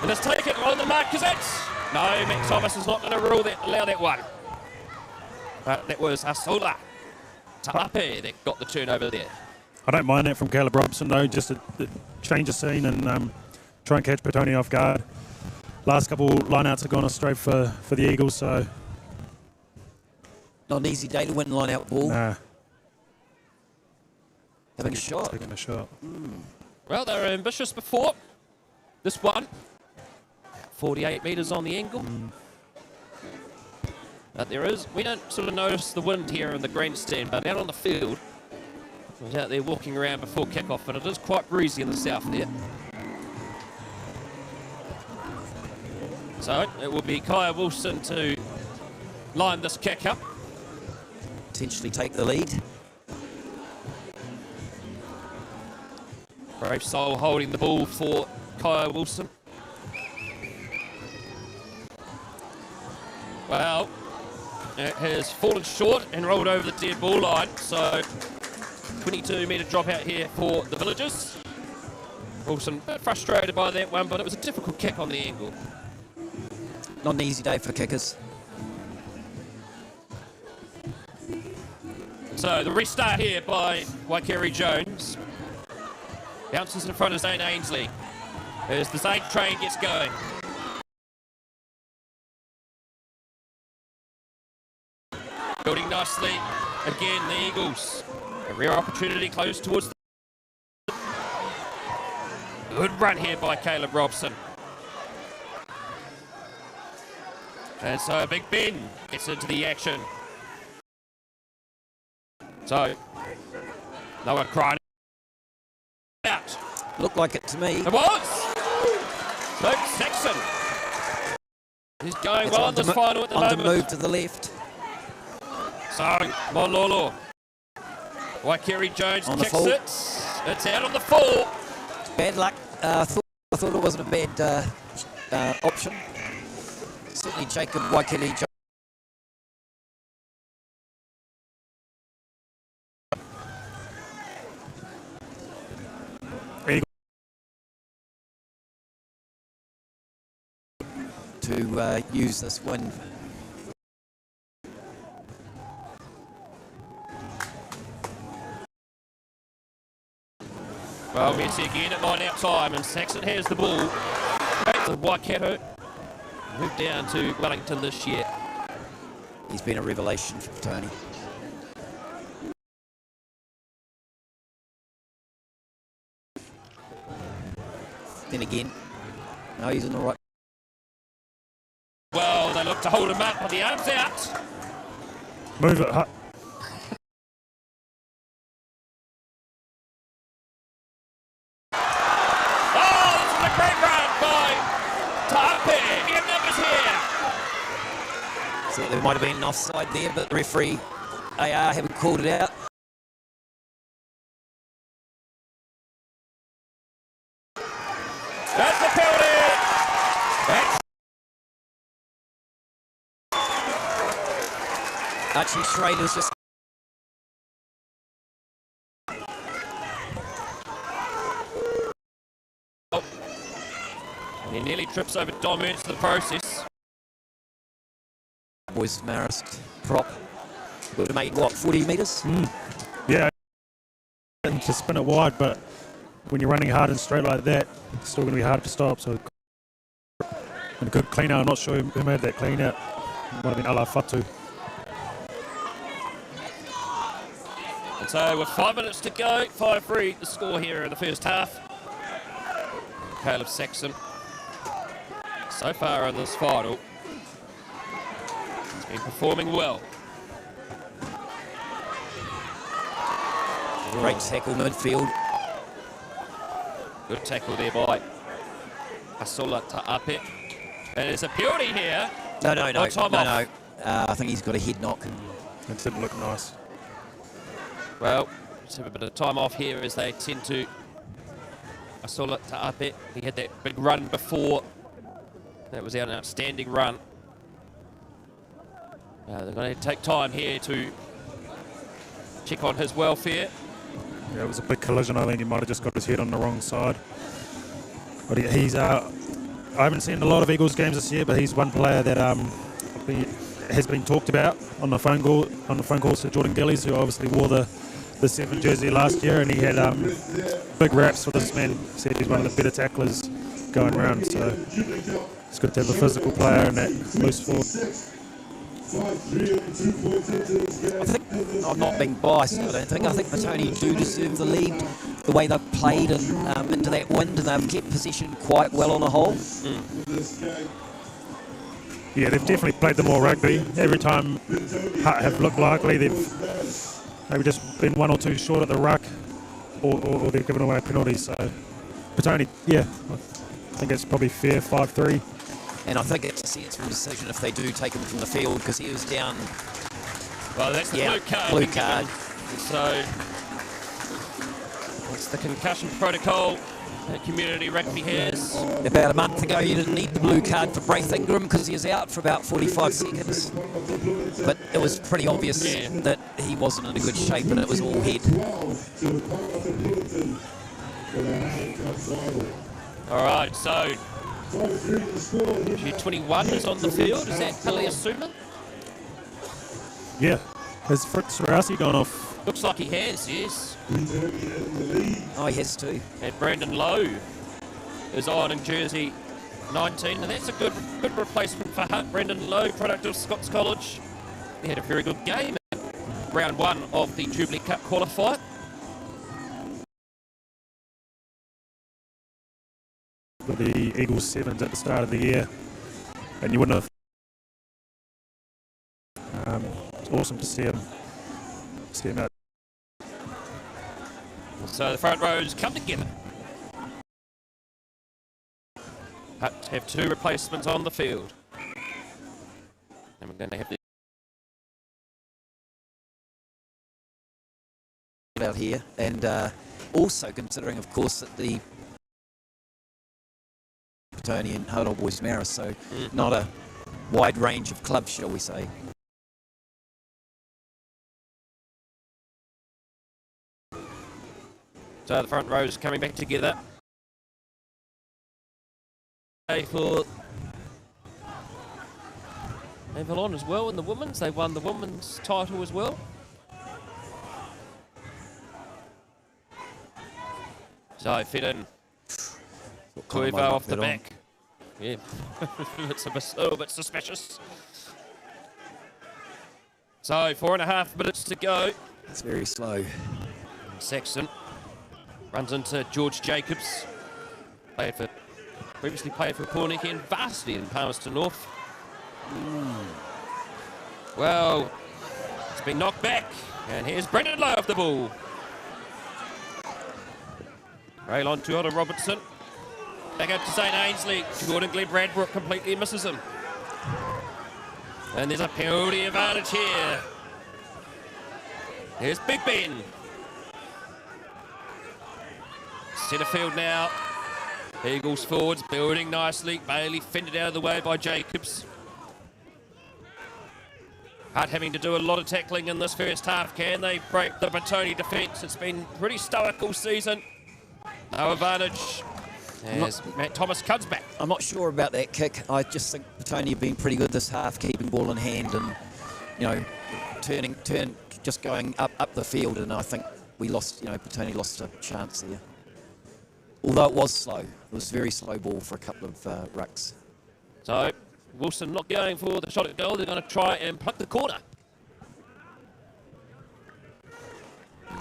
S2: And has taken it on the mark. Is it? No, Matt Thomas is not going to allow that one. But that was Asola Tape that got the turnover there.
S1: I don't mind that from Caleb Robson, though, just to change the scene and try and catch Petone off guard. Last couple lineouts have gone astray for the Eagles, so...
S3: Not an easy day to win line-out ball.
S1: Nah.
S3: Having a shot.
S1: Taking a shot.
S2: Well, they were ambitious before. This one, 48 metres on the angle. But we don't sort of notice the wind here in the grandstand, but out on the field, I was out there walking around before kick-off, and it is quite breezy in the south there. So it will be Kaya Wilson to line this kick up.
S3: Potentially take the lead.
S2: Brave Soul holding the ball for Kaya Wilson. Well, it has fallen short and rolled over the dead ball line, so 22-metre drop out here for the Villagers. Wilson a bit frustrated by that one, but it was a difficult kick on the angle.
S3: Not an easy day for kickers.
S2: So the restart here by Waikeri Jones. Bounces in front of Zane Ainsley as the Zane train gets going. Building nicely. Again, the Eagles. A rare opportunity close towards the... Good run here by Caleb Robson. And so Big Ben gets into the action. So, Noah crying out.
S3: Looked like it to me.
S2: It was! So, Saxon. He's going well in this final at the moment.
S3: On the move to the left.
S2: So, Mololo. Waikeri Jones
S3: On the
S2: kicks
S3: full.
S2: it. It's out on the full.
S3: Bad luck. I thought it wasn't a bad option. Certainly Jacob Waikeri Jones. To use this win.
S2: Well, Messi again at line out time, and Saxon has the ball. The Waikato moved down to Wellington this year.
S3: He's been a revelation for Petone. Then again, no, he's in the right.
S2: Well, they look to hold him up, but the arm's out.
S1: Move it, Hutt.
S2: Oh, this is a great run by Tape. We have numbers here.
S3: So there might have been an offside there, but the referee, AR, haven't called it out.
S2: That's a penalty. That's
S3: Archie Schrader's just...
S2: he nearly trips over Dom Ernst in the process.
S3: Boys Marist prop. Would have made, what, 40 metres?
S1: Yeah. him to spin it wide, but when you're running hard and straight like that, it's still going to be hard to stop. So, and a good clean out. I'm not sure who made that clean out. Might have been Ala Fatu.
S2: And so with 5 minutes to go, 5-3 the score here in the first half. Caleb Saxon, so far in this final, has been performing well.
S3: Great tackle midfield.
S2: Good tackle there by Asola Ta'ape. And there's a penalty here.
S3: No.
S2: Off.
S3: I think he's got a head knock.
S1: That didn't look nice.
S2: Well, let's have a bit of time off here as they tend to. Asola Ta'ape, he had that big run before. That was an outstanding run. They're going to take time here to check on his welfare.
S1: Yeah, it was a big collision. I think he might have just got his head on the wrong side. But he's I haven't seen a lot of Eagles games this year, but he's one player that has been talked about on the phone calls to Jordan Gillies, who obviously wore the 7 jersey last year, and he had big raps for this man. He said he's one of the better tacklers going around, so it's good to have a physical player in that loose forward.
S3: I think, I'm not being biased, I don't think. I think Petone do deserve the lead, the way they've played and into that wind, and they've kept possession quite well on the whole.
S1: Yeah, they've definitely played the more rugby. Every time Hutt have looked likely, they've maybe just been 1 or 2 short at the ruck, or they've given away penalties. So Petone, yeah, I think it's probably fair, 5-3.
S3: And I think it's a sensible decision if they do take him from the field, because he was down.
S2: Well, that's the blue card.
S3: Blue card.
S2: So it's the concussion protocol that Community Rugby has.
S3: About a month ago, you didn't need the blue card for Braith Ingram because he was out for about 45 seconds. But it was pretty obvious that he wasn't in a good shape, and it was all head.
S2: All right, so G21 is on the field. Is that Pili Asuma?
S1: Yeah. Has Fritz Rousey gone off?
S2: Looks like he has, yes.
S3: Oh, he has too.
S2: And Brandon Lowe is on in jersey 19, and that's a good replacement for Hutt. Brandon Lowe, product of Scots College. He had a very good game in round 1 of the Jubilee Cup qualifier.
S1: With the Eagles 7s at the start of the year, and you wouldn't have. It's awesome to see him out.
S2: So the front rows come together. Hutt have 2 replacements on the field, and we're going to have the
S3: out here, and also considering, of course, that the Petone and Hutt Boys Marist, so not a wide range of clubs, shall we say.
S2: So the front rows coming back together. For Avalon as well in the women's. They won the women's title as well. So fit in. Kuiva off the back. Yeah, it's a little bit suspicious. So 4.5 minutes to go.
S3: It's very slow.
S2: Saxon runs into George Jacobs. Previously played for Cornick and Varsity in Palmerston North. Well, it's been knocked back. And here's Brendan Lowe off the ball. Raylon Tuota Robertson. Back up to St. Ainsley. Jordan Glenn Bradbrook completely misses him. And there's a penalty advantage here. Here's Big Ben. Centre field now. Eagles forwards building nicely. Bailey fended out of the way by Jacobs. Hutt having to do a lot of tackling in this first half. Can they break the Petone defence? It's been pretty stoic all season. No advantage as Matt Thomas comes back.
S3: I'm not sure about that kick. I just think Petone have been pretty good this half, keeping ball in hand and, you know, turning, just going up the field. And I think we lost, Petone lost a chance there. Although it was slow. It was very slow ball for a couple of rucks.
S2: So, Wilson not going for the shot at goal. They're going to try and pluck the corner.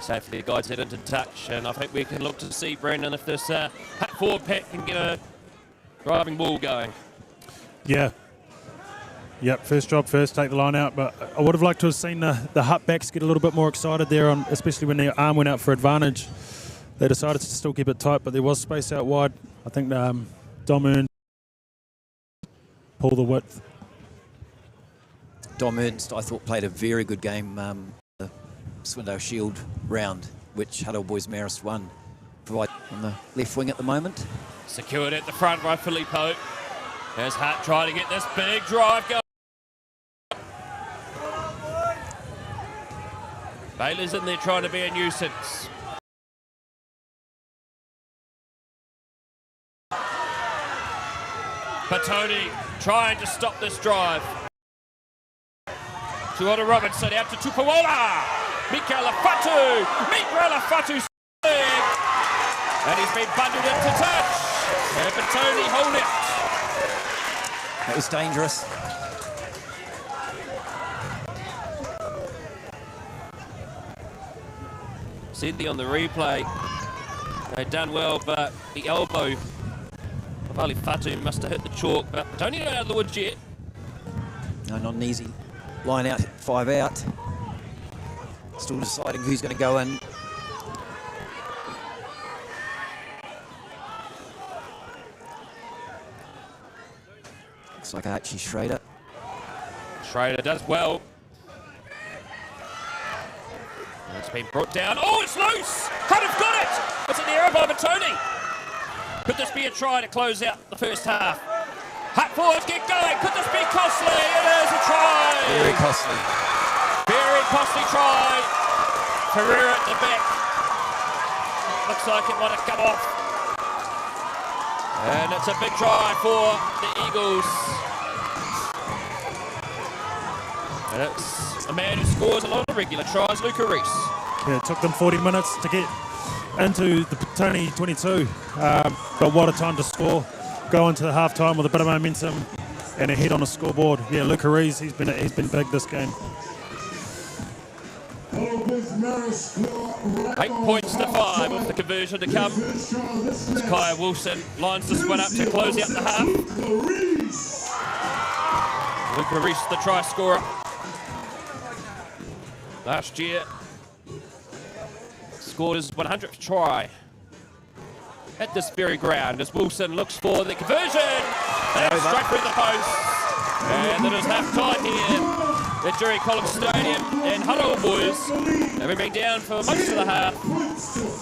S2: Safely guides it into touch, and I think we can look to see, Brendan, if this Hutt forward pack can get a driving ball going.
S1: Yeah. Yep, first job first, take the line out. But I would have liked to have seen the Hutt backs get a little bit more excited there, especially when their arm went out for advantage. They decided to still keep it tight, but there was space out wide. I think Dom Ernst pull the width.
S3: Dom Ernst, I thought, played a very good game, the Swindale Shield round, which Hutt Boys Marist won. Provide on the left wing at the moment.
S2: Secured at the front by Filippo. As Hutt trying to get this big drive going. Baylor's in there trying to be a nuisance. Petone trying to stop this drive. Tuota Robinson out to Tupuola. Mikaela Fatu. And he's been bundled into touch. And Petone hold it.
S3: That was dangerous.
S2: Sydney on the replay. They've done well, but the elbow of Ali Fatu must have hit the chalk. But Petone not out of the woods yet.
S3: No, not an easy line out, 5 out. Still deciding who's going to go in. Looks like Archie Schrader.
S2: Schrader does well. It's been brought down. Oh, it's loose! Hutt have got it! It's an error by Petone. Could this be a try to close out the first half? Hutt forwards get going. Could this be costly? It is a try!
S3: Very costly.
S2: Very costly try. Pereira at the back. Looks like it might have come off. And it's a big try for the Eagles. And it's a man who scores a lot of regular tries, Luca Reese.
S1: Yeah, it took them 40 minutes to get into the Petone 22. But what a time to score. Go into the half-time with a bit of momentum and a hit on the scoreboard. Yeah, Luca Reese, he's been big this game.
S2: 8 points to 5 with the conversion to come. As Kaya Wilson lines this one up to close out the half. Luca Reese, the try scorer. Last year, scored his 100th try at this very ground as Wilson looks for the conversion. And straight through the post. And it is half-time here at Jury College Stadium, and Hutt Boys, having been down for most of the half,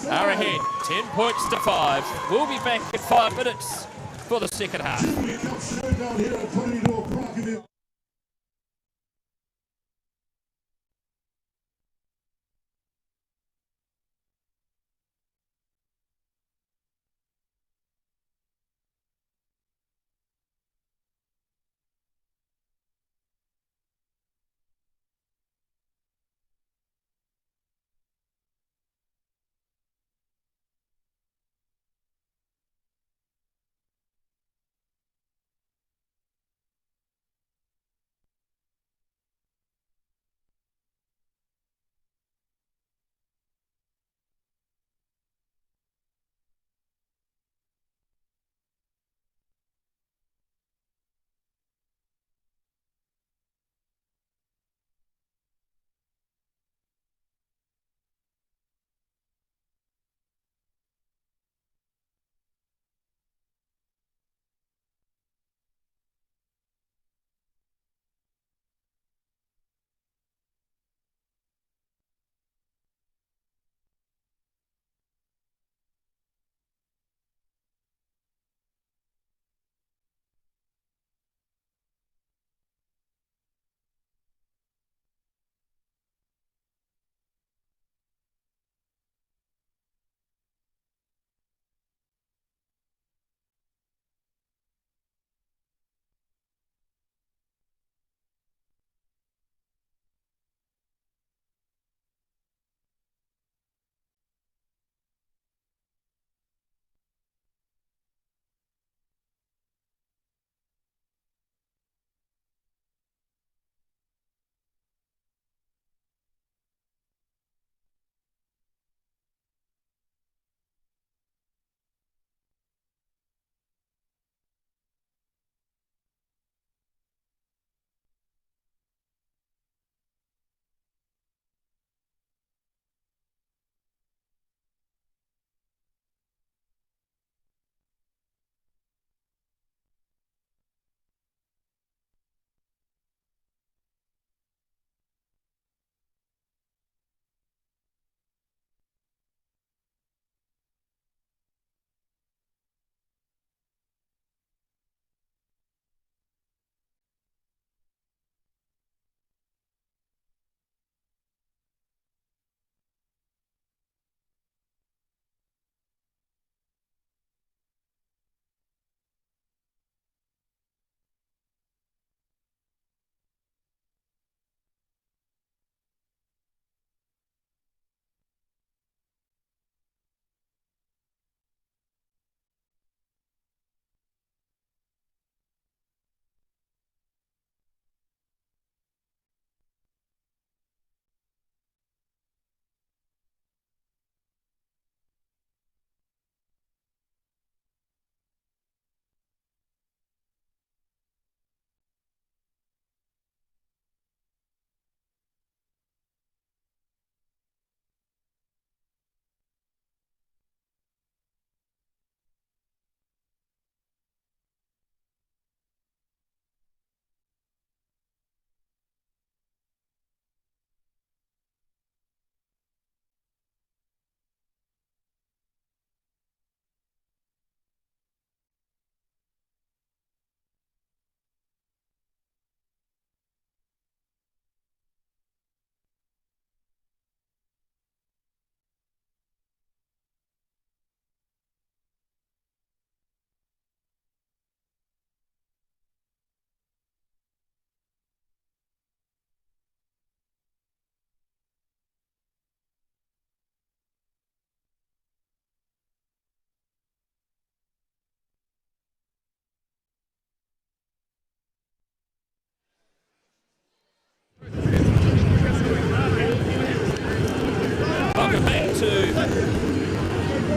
S2: are ahead, 10 points to 5. We'll be back in 5 minutes for the second half.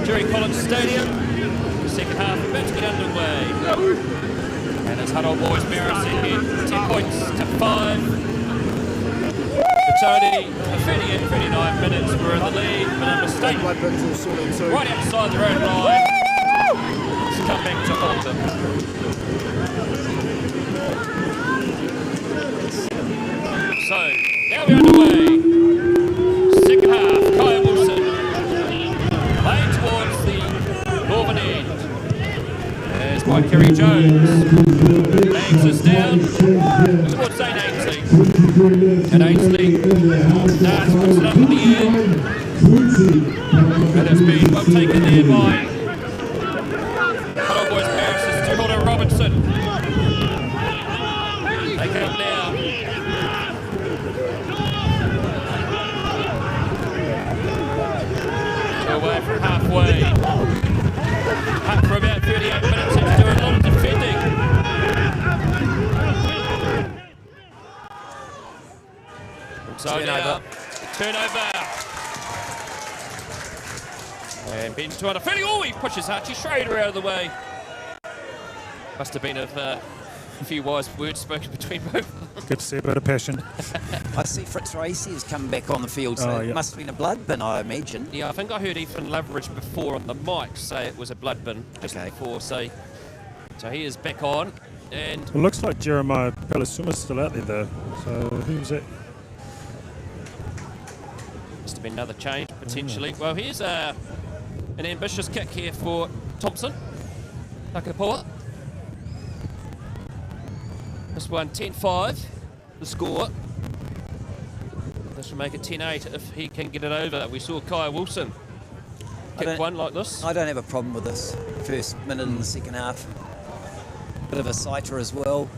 S2: Jerry Collins Stadium. The second half about to get underway. And it's Hutt boys Marist ahead, 10 points to 5. Petone, 39 minutes, we're in the lead, but a mistake right outside their own line. It's come back to haunt them. So, now we're underway. Second half, Kaya Wilson. Playing towards the northern end. There's by Kerry Jones. Bangs us down towards St. Ainsley. And Ainsley darts, puts it up in the air. And it's been well taken there by Hutt boys Marist to Jordan Robinson. They come now. Away from halfway. Hutt for about 38 minutes and doing a lot of defending. So now, turnover. And Ben's trying to Philly. Oh, he pushes Archie Schrader out of the way. Must have been a few wise words spoken between both of them.
S1: Good to see a bit of passion.
S3: I see Fritz Racy has come back on the field, so it must have been a blood bin, I imagine.
S2: Yeah, I think I heard Ethan Loveridge before on the mic say it was a blood bin just before. So he is back on. And
S1: It looks like Jeremiah Pelasuma's still out there, though. So who's that?
S2: must have been another change potentially. Well, here's an ambitious kick here for Thompson. Takapua. This one 10-5, the score. This will make it 10-8 if he can get it over. We saw Kaya Wilson kick one like this.
S3: I don't have a problem with this first minute in the second half. Bit of a sighter as well.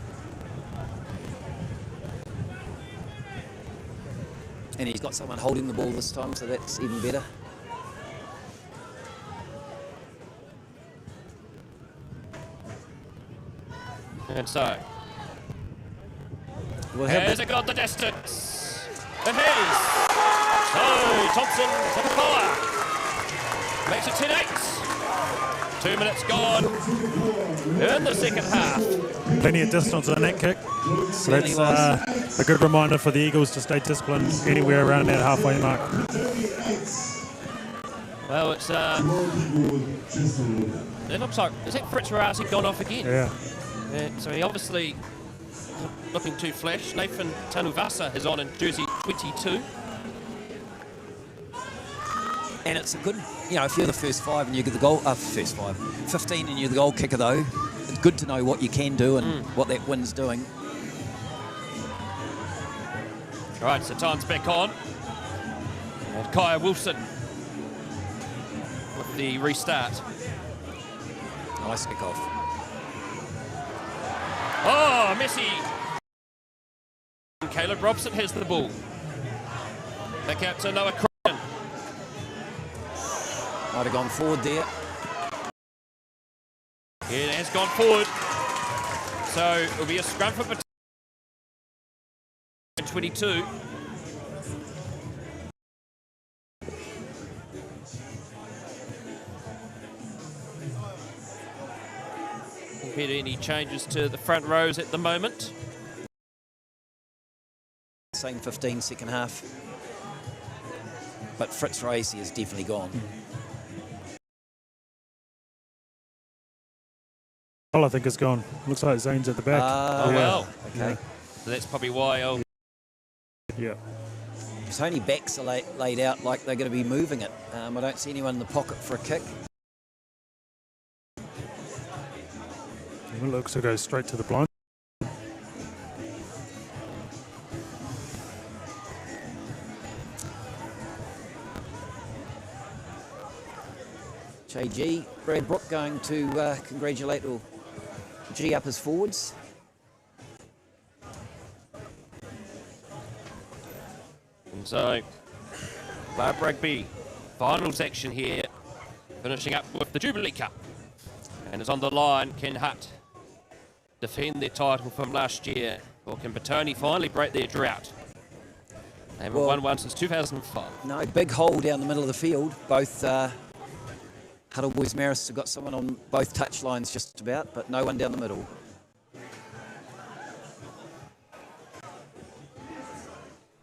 S3: And he's got someone holding the ball this time, so that's even better.
S2: And so, has it got the distance? And he's so Thompson for the power. Makes it 10-8. 2 minutes gone in the second half.
S1: Plenty of distance on that kick. So that's a good reminder for the Eagles to stay disciplined anywhere around that halfway mark.
S2: Well, it's it looks like, is that Fritz Racy gone off again?
S1: Yeah.
S2: So he obviously looking too flash. Nathan Tanuvasa is on in jersey 22.
S3: And it's a good, you know, if you're the first five and you get the goal, 15 and you're the goal kicker though, it's good to know what you can do and what that win's doing.
S2: Right, so time's back on. And Kaya Wilson with the restart.
S3: Nice kick off.
S2: Oh, Messi. Caleb Robson has the ball. Back out to Noah Cronin.
S3: Might have gone forward there.
S2: It has gone forward. So it'll be a scrum for Petone. 22. Compared to any changes to the front rows at the moment.
S3: Same 15 second half. But Fritz Racy is definitely gone.
S1: Well, I think it's gone. Looks like Zane's at the back.
S2: Oh, well.
S3: Okay.
S2: Yeah. So that's probably why I'll...
S1: Yeah.
S3: It's only backs are laid out like they're going to be moving it. I don't see anyone in the pocket for a kick.
S1: It looks to go straight to the blind.
S3: JG, Brad Brook going to congratulate or G up his forwards.
S2: And so, Club Rugby finals action here, finishing up with the Jubilee Cup. And it's on the line, can Hutt defend their title from last year, or can Petone finally break their drought? They haven't won one since 2005.
S3: No, big hole down the middle of the field. Both Huddle Boys Marist have got someone on both touch lines just about, but no one down the middle.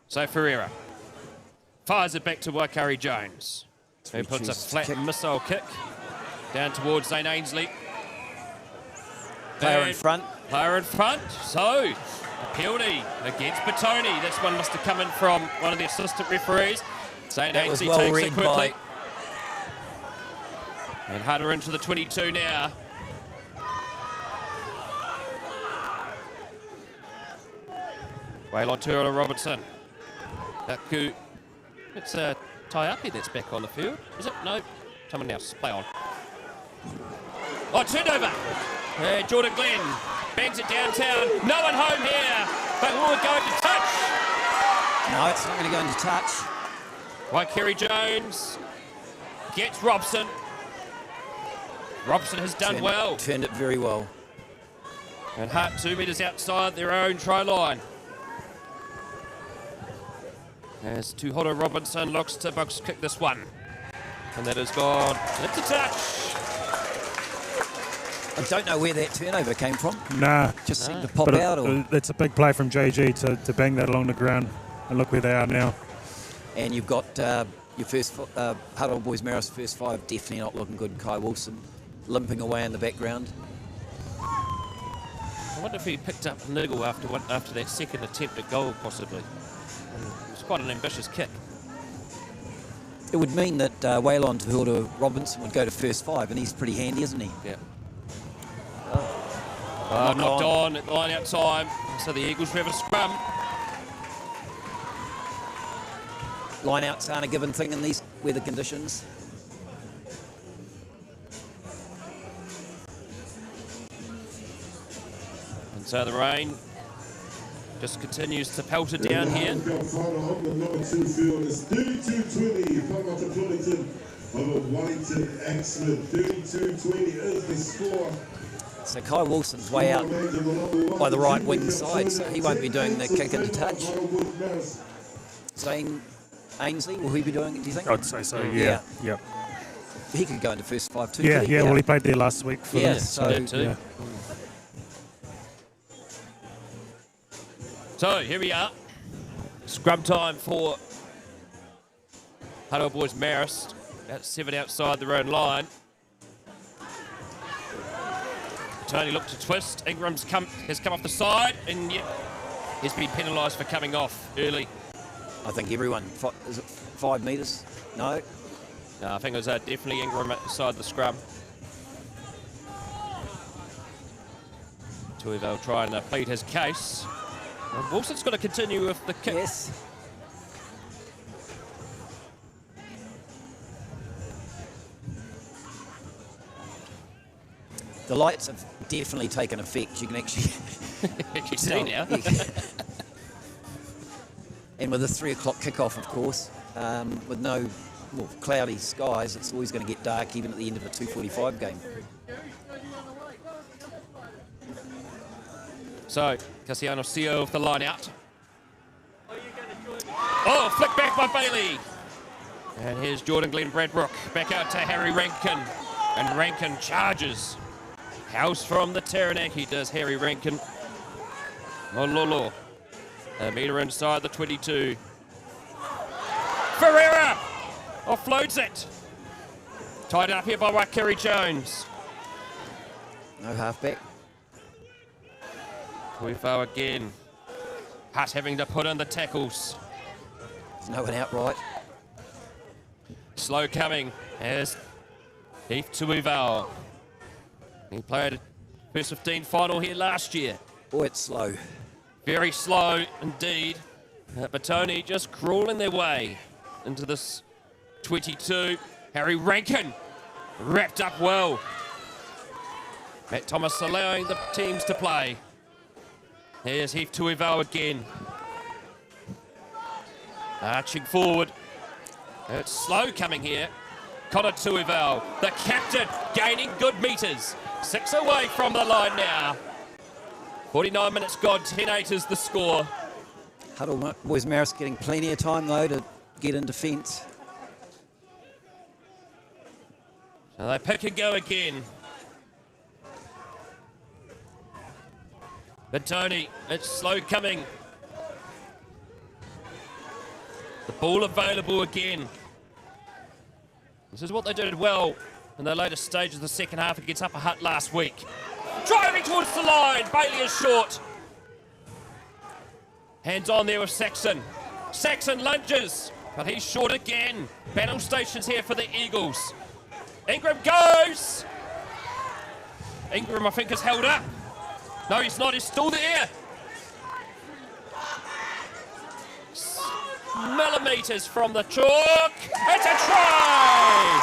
S2: So Ferreira fires it back to Waikari Jones, who puts a flat missile kick down towards Zane Ainsley.
S3: Player in front.
S2: Player in front. So, a penalty against Petone. This one must have come in from one of the assistant referees. Zane Ainsley takes it quickly. And Hutter into the 22 now. Waylon Turner Robertson. Aku. It's Taiaki that's back on the field. Is it? No. Someone else. Play on. Oh, turnover. Jordan Glenn bangs it downtown. No one home here. But will it go into touch?
S3: No, it's not going to go into touch.
S2: Waikari Jones gets Robson. Robson has done well.
S3: Turned it very well.
S2: And Hutt 2 metres outside their own try line. As Tuhoro Robinson looks to box kick this one. And that has gone into touch.
S3: I don't know where that turnover came from.
S1: Nah.
S3: Just seemed to pop out.
S1: It's a big play from JG to bang that along the ground. And look where they are now.
S3: And you've got your first Huddle Boys Marist first five definitely not looking good. Kai Wilson limping away in the background.
S2: I wonder if he picked up Niggle after that second attempt at goal, possibly. It was quite an ambitious kick.
S3: It would mean that Waylon Tuhoro Robinson would go to first five, and he's pretty handy, isn't he?
S2: Yeah. Knocked on at the line out time, so the Eagles have a scrum.
S3: Line outs aren't a given thing in these weather conditions.
S2: And so the rain just continues to pelt it down here.
S4: Number 2 field is 32-20. Palmer to Flemington over Wellington Axman. 32-20 is the score.
S3: So Kai Wilson's way out by the right wing side, so he won't be doing the kick into touch. Zane Ainsley, will he be doing it, do you think?
S1: I'd say so, yeah. Yep.
S3: He could go into first five too.
S1: Yeah, well, he played there last week for them.
S3: So
S2: So here we are. Scrum time for Huddle Boys Marist. About 7 outside their own line. Tony looked to twist. Ingram's has come off the side, and yet he's been penalised for coming off early.
S3: I think everyone, is it 5 metres? No?
S2: No, I think it was definitely Ingram inside the scrum. Tuivale trying to plead his case. And Wilson's got to continue with the kick.
S3: Yes. The lights have definitely taken effect. You can actually...
S2: You can see now.
S3: And with a 3 o'clock kickoff, of course, with no cloudy skies, it's always going to get dark even at the end of a 2:45 game.
S2: So, Cassiano Sio with the line out. Oh, flick back by Bailey. And here's Jordan Glenn Bradbrook. Back out to Harry Rankin. And Rankin charges. House from the Taranaki does Harry Rankin. Mololo. A metre inside the 22. Ferreira offloads it. Tied up here by Waikari Jones.
S3: No halfback.
S2: Tuifau again. Hutt having to put in the tackles.
S3: There's no one outright.
S2: Slow coming as Heath Tuivau. He played a first 15 final here last year.
S3: Boy, it's slow.
S2: Very slow indeed. Petone just crawling their way into this 22. Harry Rankin wrapped up well. Matt Thomas allowing the teams to play. Here's Heath Tuivau again. Arching forward. It's slow coming here. Connor Tuivau, the captain, gaining good metres. 6 away from the line now. 49 minutes gone, 10-8 is the score.
S3: Huddle Boys Marist getting plenty of time though to get in defence.
S2: And they pick and go again. Petone, it's slow coming. The ball available again. This is what they did well in the later stages of the second half against Upper Hutt last week. Driving towards the line, Bailey is short. Hands on there with Saxon. Saxon lunges, but he's short again. Battle stations here for the Eagles. Ingram goes! Ingram, I think, is held up. No, he's not, he's still there. Millimetres from the chalk. It's a try!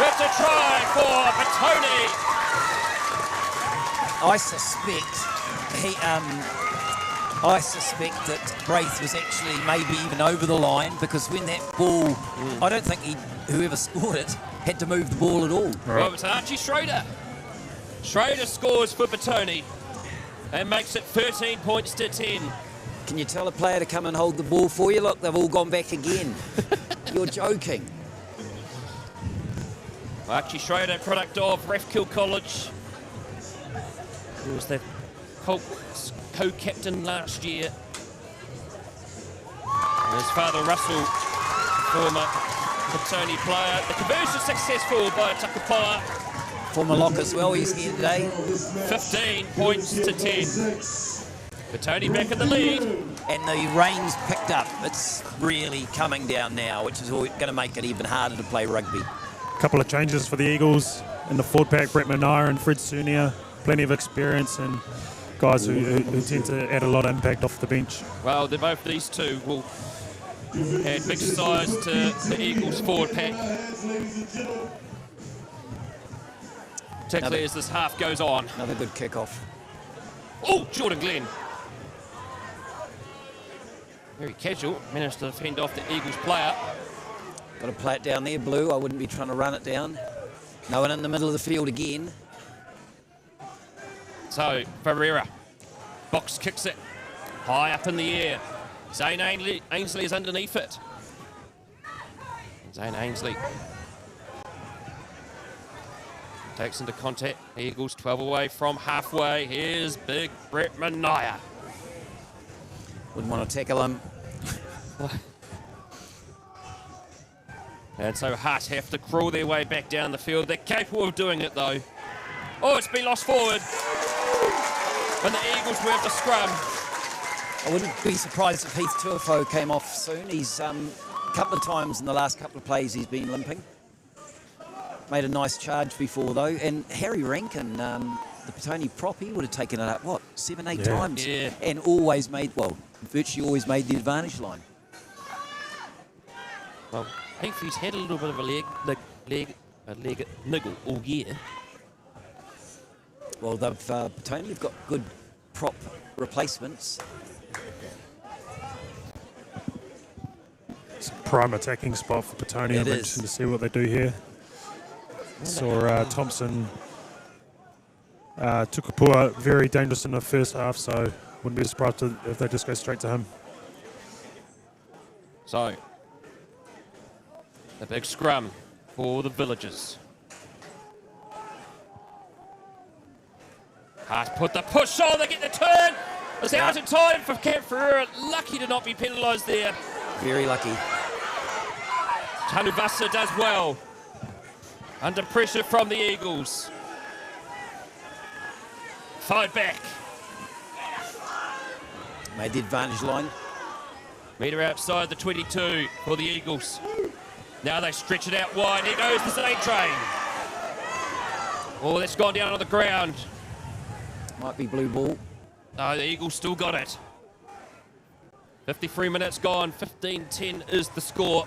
S2: It's a try for Petone.
S3: I suspect that Braith was actually maybe even over the line, because when that ball, I don't think whoever scored it had to move the ball at all.
S2: Well, it was Archie Schroeder. Schroeder scores for Petone and makes it 13 points to 10.
S3: Can you tell a player to come and hold the ball for you? Look, they've all gone back again. You're joking.
S2: Archie Schroeder, product of RFC College. He was the co-captain last year. And his father, Russell, former Petone player. The conversion successful by Tukapa'a.
S3: Former lock as well, he's here today.
S2: 15 points to 10. Petone back in the lead.
S3: And the rain's picked up. It's really coming down now, which is going to make it even harder to play rugby.
S1: A couple of changes for the Eagles in the forward pack. Brett Manaya and Fred Sunia. Plenty of experience and guys who tend to add a lot of impact off the bench.
S2: Well, they're both these two will add big size to the Eagles forward pack. Particularly as this half goes on.
S3: Another good kick-off.
S2: Oh, Jordan Glenn. Very casual, managed to fend off the Eagles player.
S3: Got to play it down there, Blue. I wouldn't be trying to run it down. No one in the middle of the field again.
S2: So, Ferreira. Box kicks it. High up in the air. Zane Ainsley is underneath it. Zane Ainsley takes into contact. Eagles 12 away from halfway. Here's big Brett Manaya.
S3: Wouldn't want to tackle him.
S2: And so Hutt have to crawl their way back down the field. They're capable of doing it though. Oh, it's been lost forward. And the Eagles will have the scrum.
S3: I wouldn't be surprised if Heath Tuafo came off soon. He's a couple of times in the last couple of plays he's been limping. Made a nice charge before though. And Harry Rankin, the Petone prop, he would have taken it up, what, 7-8 times?
S2: Yeah.
S3: And always made, well, virtually always made the advantage line.
S2: Well, Heath had a little bit of a leg niggle all year.
S3: Well, Petone have got good prop replacements.
S1: It's a prime attacking spot for Petone. I'm interested to see what they do here. Saw Thompson, Tukapua very dangerous in the first half, so wouldn't be surprised if they just go straight to him.
S2: So, a big scrum for the Villagers. Hutt put the push on, they get the turn. It's out in time for Camp Ferreira. Lucky to not be penalised there.
S3: Very lucky.
S2: Tanuvasa does well. Under pressure from the Eagles. Fired back.
S3: Made the advantage line.
S2: Metre outside the 22 for the Eagles. Now they stretch it out wide. Here goes the Zane train. Oh, that's gone down on the ground.
S3: Might be blue ball.
S2: No, the Eagles still got it. 53 minutes gone. 15-10 is the score.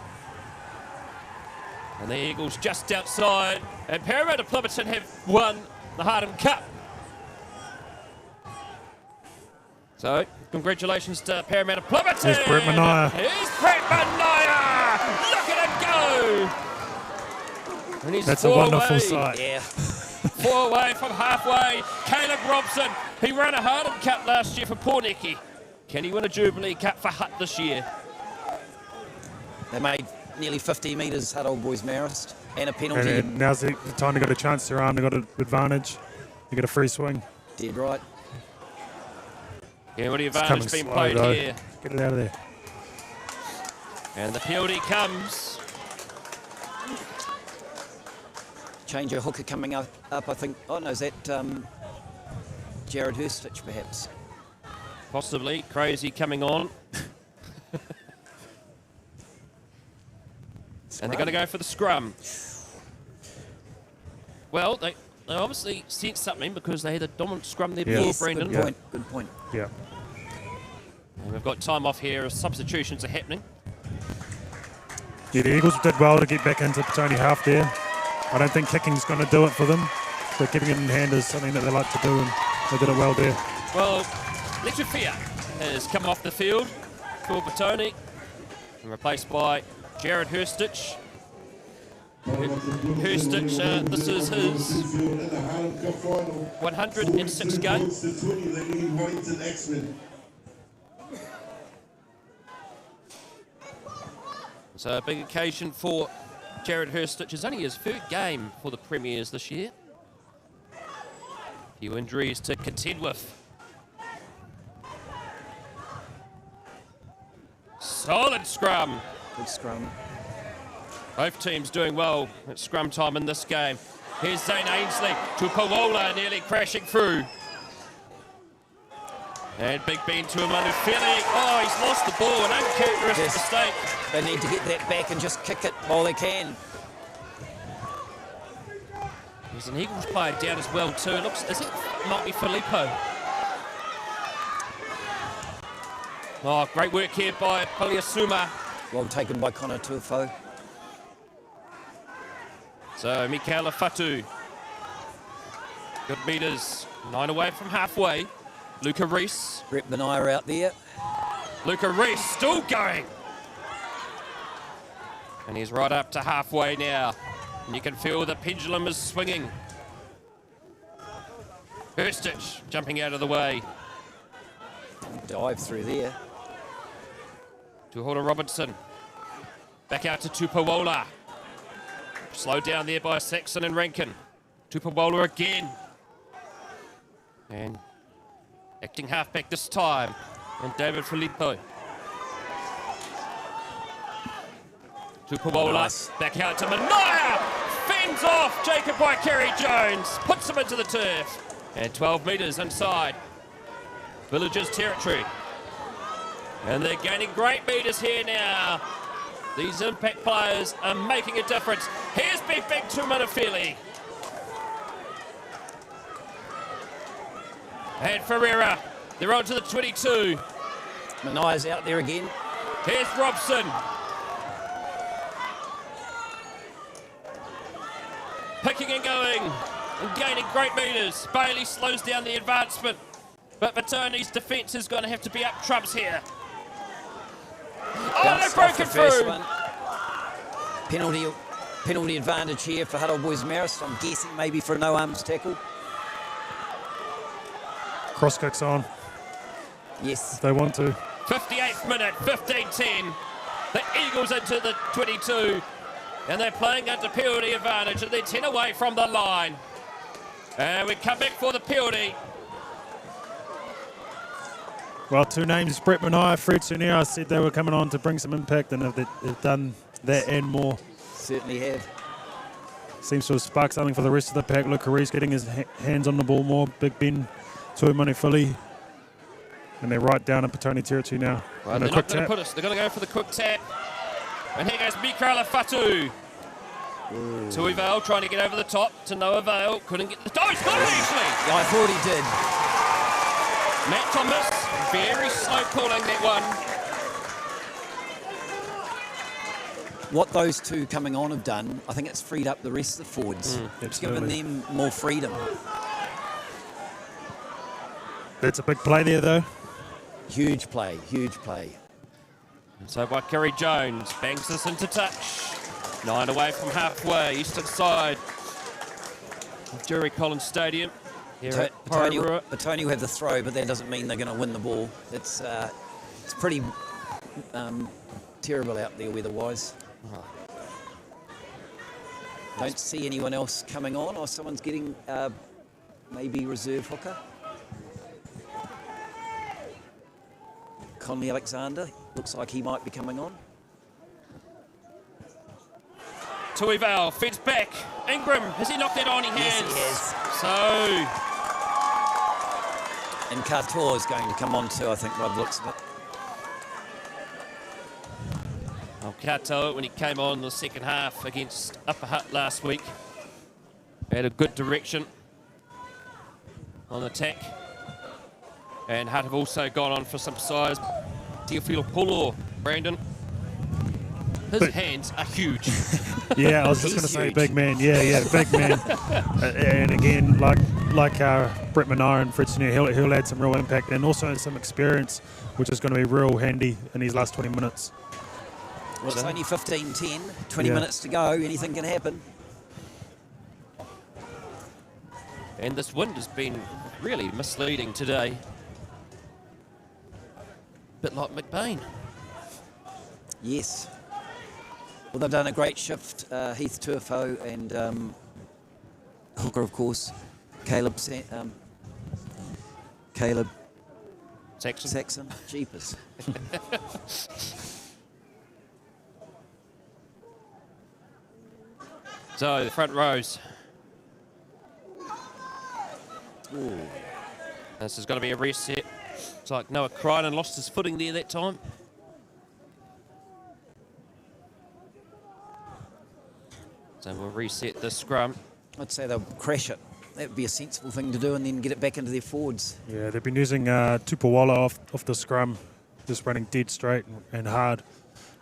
S2: And the Eagles just outside. And Parramatta Plimpton have won the Harden Cup. So, congratulations to Parramatta Plimpton.
S1: Here's Brett Manaya.
S2: Here's Brett Manaya. Look at him go. And he's
S1: That's a wonderful sight.
S3: Yeah.
S2: 4 away from halfway. Caleb Robson. He ran a Harden Cup last year for Porniki. Can he win a Jubilee Cup for Hutt this year?
S3: They made nearly 50 metres, Hutt Old Boys Marist. And a penalty.
S1: And now's the time they got a chance to run. They got an advantage. They get a free swing.
S3: Dead right.
S2: Yeah, what the advantage being played
S1: though.
S2: here.
S1: Get it out of there.
S2: And the penalty comes.
S3: Change of hooker coming up, I think. Oh, no, is that Jared Hurstich, perhaps?
S2: Possibly. Crazy coming on. And they're going to go for the scrum. Well, they obviously sensed something because they had a dominant scrum there before,
S3: Yes,
S2: Brendan.
S3: good point.
S1: Yeah.
S2: And we've got time off here as substitutions are happening.
S1: Yeah, the Eagles did well to get back into Petone half there. I don't think kicking's going to do it for them, but keeping it in hand is something that they like to do, and they did it well there.
S2: Well, Letufia has come off the field for Petone and replaced by Jared Hurstich. Hurstich, this is his 106 game. So a big occasion for Jared Hurstich. It's only his third game for the Premiers this year. A few injuries to contend with. Solid scrum.
S3: Good scrum.
S2: Both teams doing well at scrum time in this game. Here's Zane Ainsley to Pawola, nearly crashing through. And Big Ben to Manufili. Oh, he's lost the ball, an uncharacteristic mistake.
S3: They need to get that back and just kick it while they can.
S2: There's an Eagles player down as well too. It looks, is it might be Filippo? Oh, great work here by Poliasuma.
S3: Well taken by Connor Tuafo.
S2: So Michaela Fatu. Good meters, 9 away from halfway. Luca Reese.
S3: Brett Benaya out there.
S2: Luca Reese still going. And he's right up to halfway now. And you can feel the pendulum is swinging. Hurstich jumping out of the way.
S3: Dive through there.
S2: To Horder Robinson. Back out to Tupawola. Slowed down there by Saxon and Rankin. Tupawola again. And acting halfback this time. And David Filippo. Tupawola. Nice. Back out to Manaya. Fends off Jacob Waikari Jones. Puts him into the turf. And 12 metres inside Villagers territory. And they're gaining great metres here now. These impact players are making a difference. Here's Big Tumanafili. And Ferreira, they're on to the 22.
S3: Manaya's out there again.
S2: Here's Robson. Picking and going and gaining great metres. Bailey slows down the advancement. But Petone's defence is going to have to be up trumps here. Oh, they've broken through.
S3: Penalty advantage here for Hutt Boys Marist. I'm guessing maybe for a no arms tackle.
S1: Cross kicks on.
S3: Yes.
S1: If they want to.
S2: 58th minute, 15-10. The Eagles into the 22. And they're playing under penalty advantage. And they're 10 away from the line. And we come back for the penalty.
S1: Well, two names, Brett Manaya, Fred Sunir. I said they were coming on to bring some impact, and they've done that and more.
S3: Certainly have.
S1: Seems to have sparked something for the rest of the pack. Luke Reese getting his hands on the ball more. Big Ben, Tumanafili. And they're right down in Petone territory now.
S2: Well, they're not going to put us. They're going to go for the quick tap. And here goes Mikaela Fatu. Tuivale trying to get over the top to no avail. Couldn't get the... Oh, he's got it actually!
S3: Yeah, I thought he did.
S2: Matt Thomas, very slow calling that one.
S3: What those two coming on have done, I think it's freed up the rest of the forwards. It's given them more freedom.
S1: That's a big play there, though.
S3: Huge play, huge play.
S2: And so Waikari Jones bangs this into touch. 9 away from halfway, eastern side of Jerry Collins Stadium. Here at Porirua.
S3: Petone will have the throw, but that doesn't mean they're going to win the ball. It's pretty terrible out there weather-wise. Don't see anyone else coming on, or someone's getting maybe reserve hooker. Conley Alexander, looks like he might be coming on.
S2: Tuival feeds back. Ingram, has he knocked that on? He has.
S3: Yes, he has.
S2: So,
S3: And Katoa is going to come on too, I think, by the looks of it.
S2: well, Kato, when he came on in the second half against Upper Hutt last week, had a good direction on attack. And Hutt have also gone on for some size. Teofilo Pulo, Brandon. His hands are huge.
S1: Yeah, I was just going to say
S3: huge.
S1: big man. Yeah, big man. And again, like Brett Minara and Fred Senior, he'll add some real impact and also some experience, which is going to be real handy in these last 20 minutes.
S3: Well, it's only 15-10, 20
S1: Yeah.
S3: minutes to go. Anything can happen.
S2: And this wind has been really misleading today. Bit like McBain.
S3: Yes. Well, they've done a great shift. Heath Tuafo and hooker, of course. Caleb
S2: Saxon.
S3: Jeepers.
S2: So, the front rows.
S3: Ooh.
S2: This is going to be a reset. It's like Noah Crichton lost his footing there that time. So we'll reset the scrum.
S3: I'd say they'll crash it. That would be a sensible thing to do and then get it back into their forwards.
S1: Yeah, they've been using Tupawala off the scrum, just running dead straight and hard,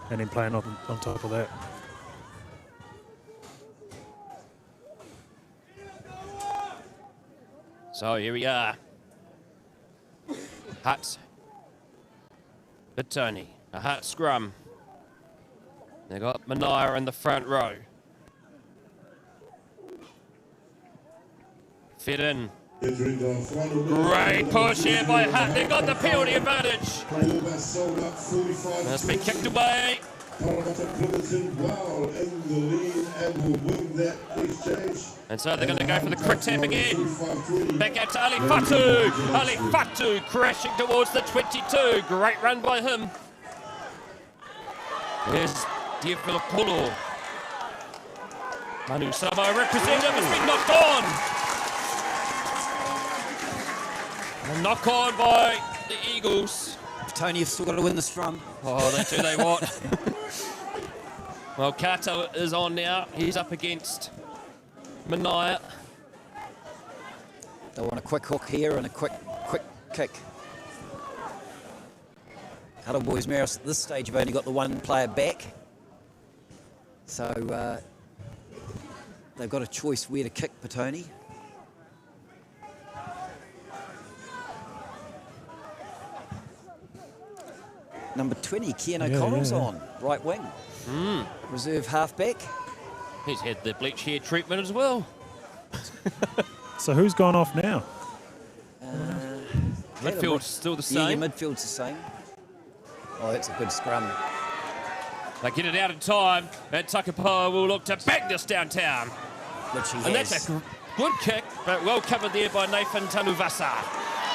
S1: and then playing on top of that.
S2: So here we are. Hutt. Petone. A Hutt scrum. They got Manaya in the front row. Fit in. Great push here by Hutt. They got the penalty advantage. Must be kicked away. And so they're going to go for the quick tap again. Back out to Ali Fatu. Ali Fatu crashing towards the 22. Great run by him. There's Teofilo. Manu Samoa representative has been knocked on. A knock on by the Eagles.
S3: Tony have still got to win the scrum.
S2: Oh, that's who they want. Well, Kato is on now. He's up against Manaya.
S3: They want a quick hook here and a quick kick. Huddle Boys Marist at this stage have only got the one player back. So they've got a choice where to kick Petone. Number 20, Kian O'Connell's on, right wing. Reserve halfback.
S2: He's had the bleach hair treatment as well.
S1: So who's gone off now?
S2: Midfield's still the
S3: Yeah,
S2: same.
S3: midfield's the same. Oh, that's a good scrum.
S2: They get it out in time, and Takapoa will look to bang this downtown.
S3: Which he
S2: And
S3: has.
S2: that's a good kick, but well covered there by Nathan Tanuvasa.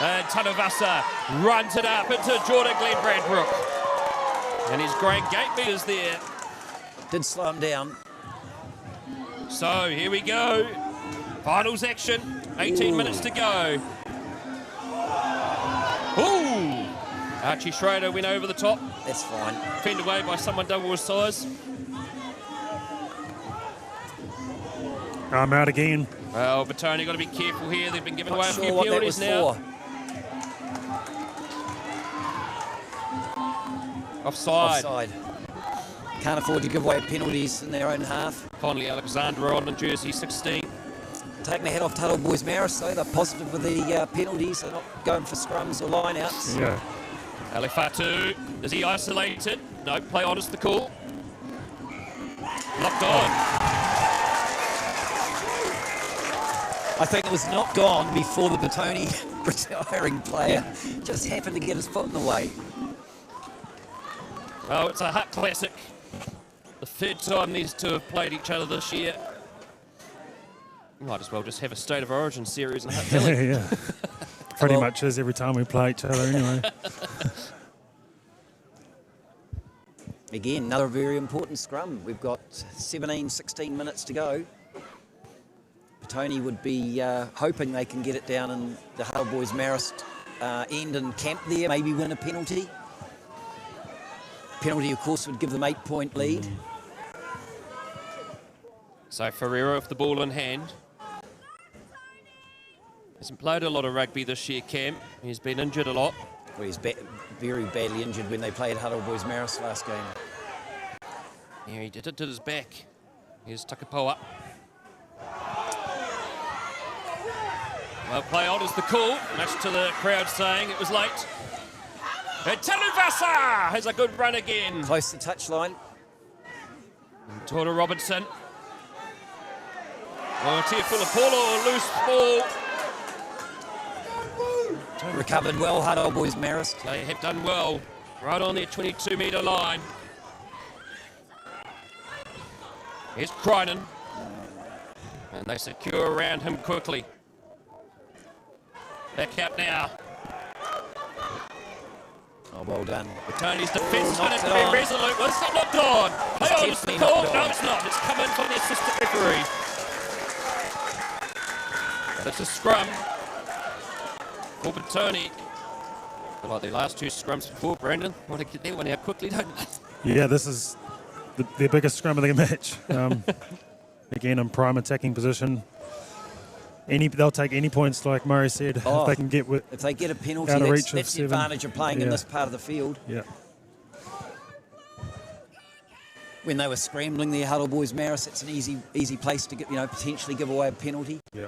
S2: And Tanuvasa runs it up into Jordan Glenn Bradbrook. And his great Gateby is there.
S3: Did slow him down.
S2: So here we go. Finals action, 18 minutes to go. Ooh! Archie Schroeder went over the top,
S3: That's fine.
S2: fended away by someone double his size.
S1: I'm out again.
S2: Well, Petone got to be careful here. They've been giving away
S3: Not
S2: a
S3: sure
S2: few
S3: what that
S2: penalties
S3: was
S2: now.
S3: for.
S2: Offside.
S3: Offside. Can't afford to give away penalties in their own half.
S2: Conley Alexander on in jersey 16.
S3: Take my hat off to Huddle Boys Marist, though. They're positive with the penalties. They're not going for scrums or line-outs.
S1: Yeah.
S2: Alifatu, is he isolated? No, play on is the call. Locked on.
S3: I think it was not gone before the Petone retiring player just happened to get his foot in the way.
S2: Oh, it's a Hutt classic. The third time these two have played each other this year. Might as well just have a State of Origin series in Hutt Valley.
S1: Yeah. Pretty much is every time we play each other anyway.
S3: Again, another very important scrum. We've got 17, 16 minutes to go. Petone would be hoping they can get it down in the Hutt Boys Marist end and camp there, maybe win a penalty. Penalty, of course, would give them 8-point lead.
S2: So Ferreira with the ball in hand. Hasn't played a lot of rugby this year, Cam. He's been injured a lot.
S3: Well, he's very badly injured when they played Hutt Boys Marist last game.
S2: Yeah, he did it to his back. Here's Takapoa. Well, play on is the call, much to the crowd saying it was late. And Taluvasa has a good run again.
S3: Close to the touchline.
S2: Tora Robinson. Oh, Tiafulapolo, loose ball.
S3: Recovered well, Hutt Boys Marist.
S2: They have done well, right on their 22-metre line. Here's Crinan. And they secure around him quickly. Back out now.
S3: Oh, well done.
S2: Tony's defence is going to be resolute. Well, it's not knocked on. Play on, it's the call. No, it's not. It's come in from the assistant referee. But it's a scrum. For Petone. Like the last two scrums before, Brandon. Want to get that one out quickly, don't they?
S1: Yeah, this is their biggest scrum of the match. Again, in prime attacking position. They'll take any points, like Murray said, if they can get
S3: if they get a penalty.
S1: Out of reach
S3: that's the advantage of playing in this part of the field.
S1: Yeah.
S3: When they were scrambling the Hutt Boys Marist, it's an easy place to get, potentially give away a penalty.
S1: Yeah.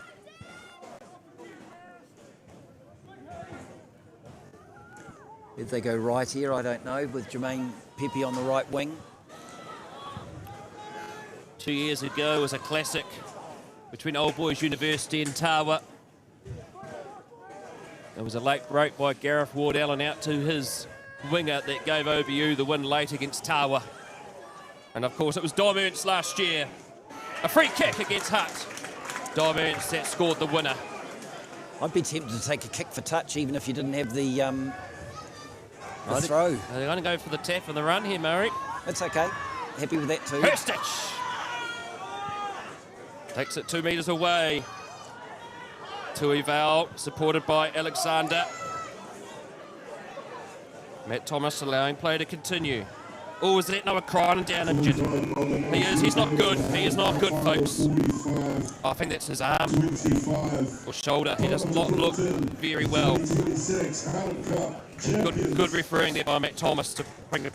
S3: If they go right here, I don't know, with Jermaine Pepe on the right wing.
S2: 2 years ago was a classic between Old Boys University and Tawa. There was a late break by Gareth Ward-Allen out to his winger that gave OBU the win late against Tawa. And of course it was Dom Ernst last year. A free kick against Hutt. Dom Ernst that scored the winner.
S3: I'd be tempted to take a kick for touch even if you didn't have the throw.
S2: They're going to go for the tap and the run here, Murray.
S3: That's okay. Happy with that too.
S2: Herstich takes it 2 metres away. Tuival, supported by Alexander. Matt Thomas allowing play to continue. Oh, is that Noah Crinan down injured? He is. He's not good. He is not good, folks. I think that's his arm or shoulder. He does not look very well. Good refereeing there by Matt Thomas to bring a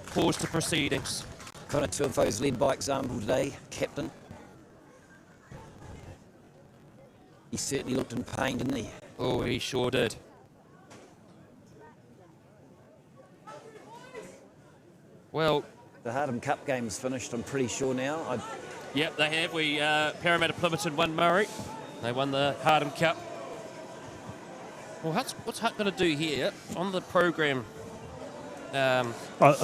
S2: pause to proceedings.
S3: Connor Tuiva's led by example today, captain. He certainly looked in pain, didn't he?
S2: Oh, he sure did. Well,
S3: the Hardham Cup game's finished, I'm pretty sure now.
S2: Yep, they have. Parramatta Plimpton won, Murray. They won the Hardham Cup. Well, what's Hutt going to do here on the program?
S1: I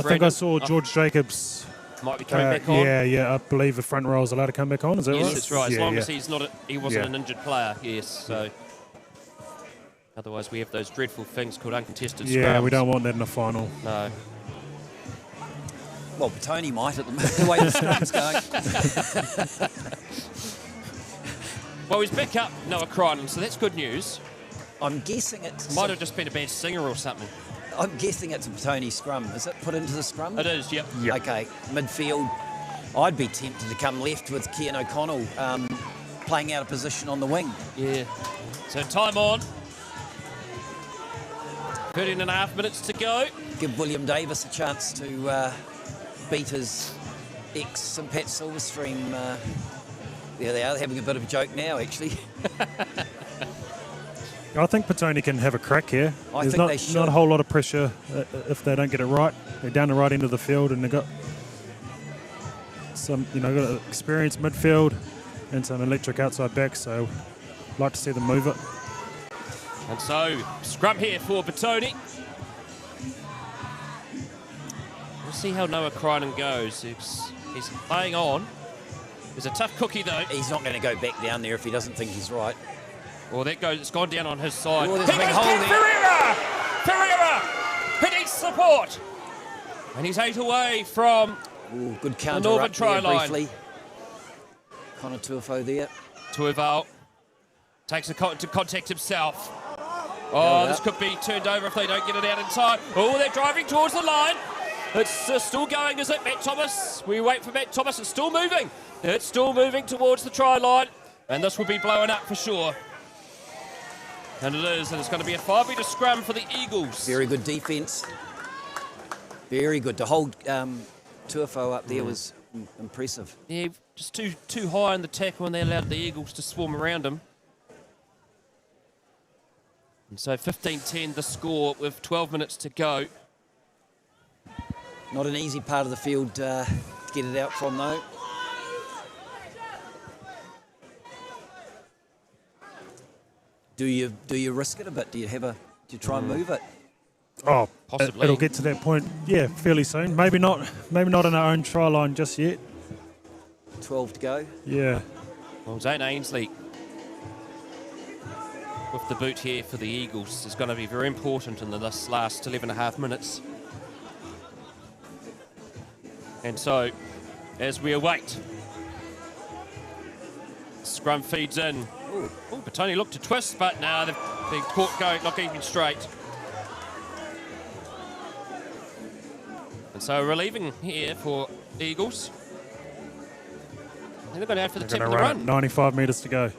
S1: think I saw George Jacobs
S2: might be coming back on.
S1: Yeah. I believe the front row is allowed to come back on. Is that right?
S2: Yes, that's right. As long as he wasn't an injured player. Yes. So otherwise, we have those dreadful things called uncontested scrums.
S1: Yeah, we don't want that in the final.
S2: No.
S3: Well, Petone might at the way the scrum's going.
S2: Well, he's back up, Noah Crinan, so that's good news.
S3: I'm guessing it
S2: might have just been a bad singer or something.
S3: I'm guessing it's a Petone scrum. Is it put into the scrum?
S2: It is, yep.
S3: Okay, midfield. I'd be tempted to come left with Cian O'Connell playing out of position on the wing.
S2: Yeah. So time on. 13.5 minutes to go.
S3: Give William Davis a chance to beat his ex-St Pat Silverstream. There they are, having a bit of a joke now, actually.
S1: I think Petone can have a crack here.
S3: There's
S1: not a whole lot of pressure if they don't get it right. They're down the right end of the field and they've got some, got an experienced midfield and some electric outside back, so I'd like to see them move it.
S2: And so, scrum here for Petone. We'll see how Noah Crinan goes. He's playing on. He's a tough cookie, though.
S3: He's not going to go back down there if he doesn't think he's right.
S2: Well, it's gone down on his side.
S3: Oh, there's a big hole there.
S2: Ferreira! He needs support. And he's 8 away from
S3: Ooh, good
S2: the
S3: counter
S2: northern
S3: up
S2: try
S3: there
S2: line.
S3: briefly. Connor Tuafo there.
S2: Tuival takes to contact himself. Oh, this could be turned over if they don't get it out in time. Oh, they're driving towards the line. It's still going, is it, Matt Thomas? We wait for Matt Thomas. It's still moving. It's still moving towards the try line. And this will be blowing up for sure. And it is. And it's going to be a 5-metre scrum for the Eagles.
S3: Very good defence. Very good. To hold Tuafo up there was impressive.
S2: Yeah, just too high in the tackle, and they allowed the Eagles to swarm around him. And so 15-10 the score with 12 minutes to go.
S3: Not an easy part of the field to get it out from, though. Do you risk it a bit? Do you try and move it?
S1: Oh,
S2: Possibly.
S1: it'll get to that point, yeah, fairly soon. Maybe not in our own try line just yet.
S3: 12 to go.
S1: Yeah.
S2: Well, Zane Ainsley with the boot here for the Eagles is going to be very important in this last 11.5 minutes. And so, as we await, scrum feeds in. Oh, Petone looked to twist, but now they've been caught going, not keeping straight. And so relieving here for the Eagles. And they're going to have for the tip of the run.
S1: 95 metres to go.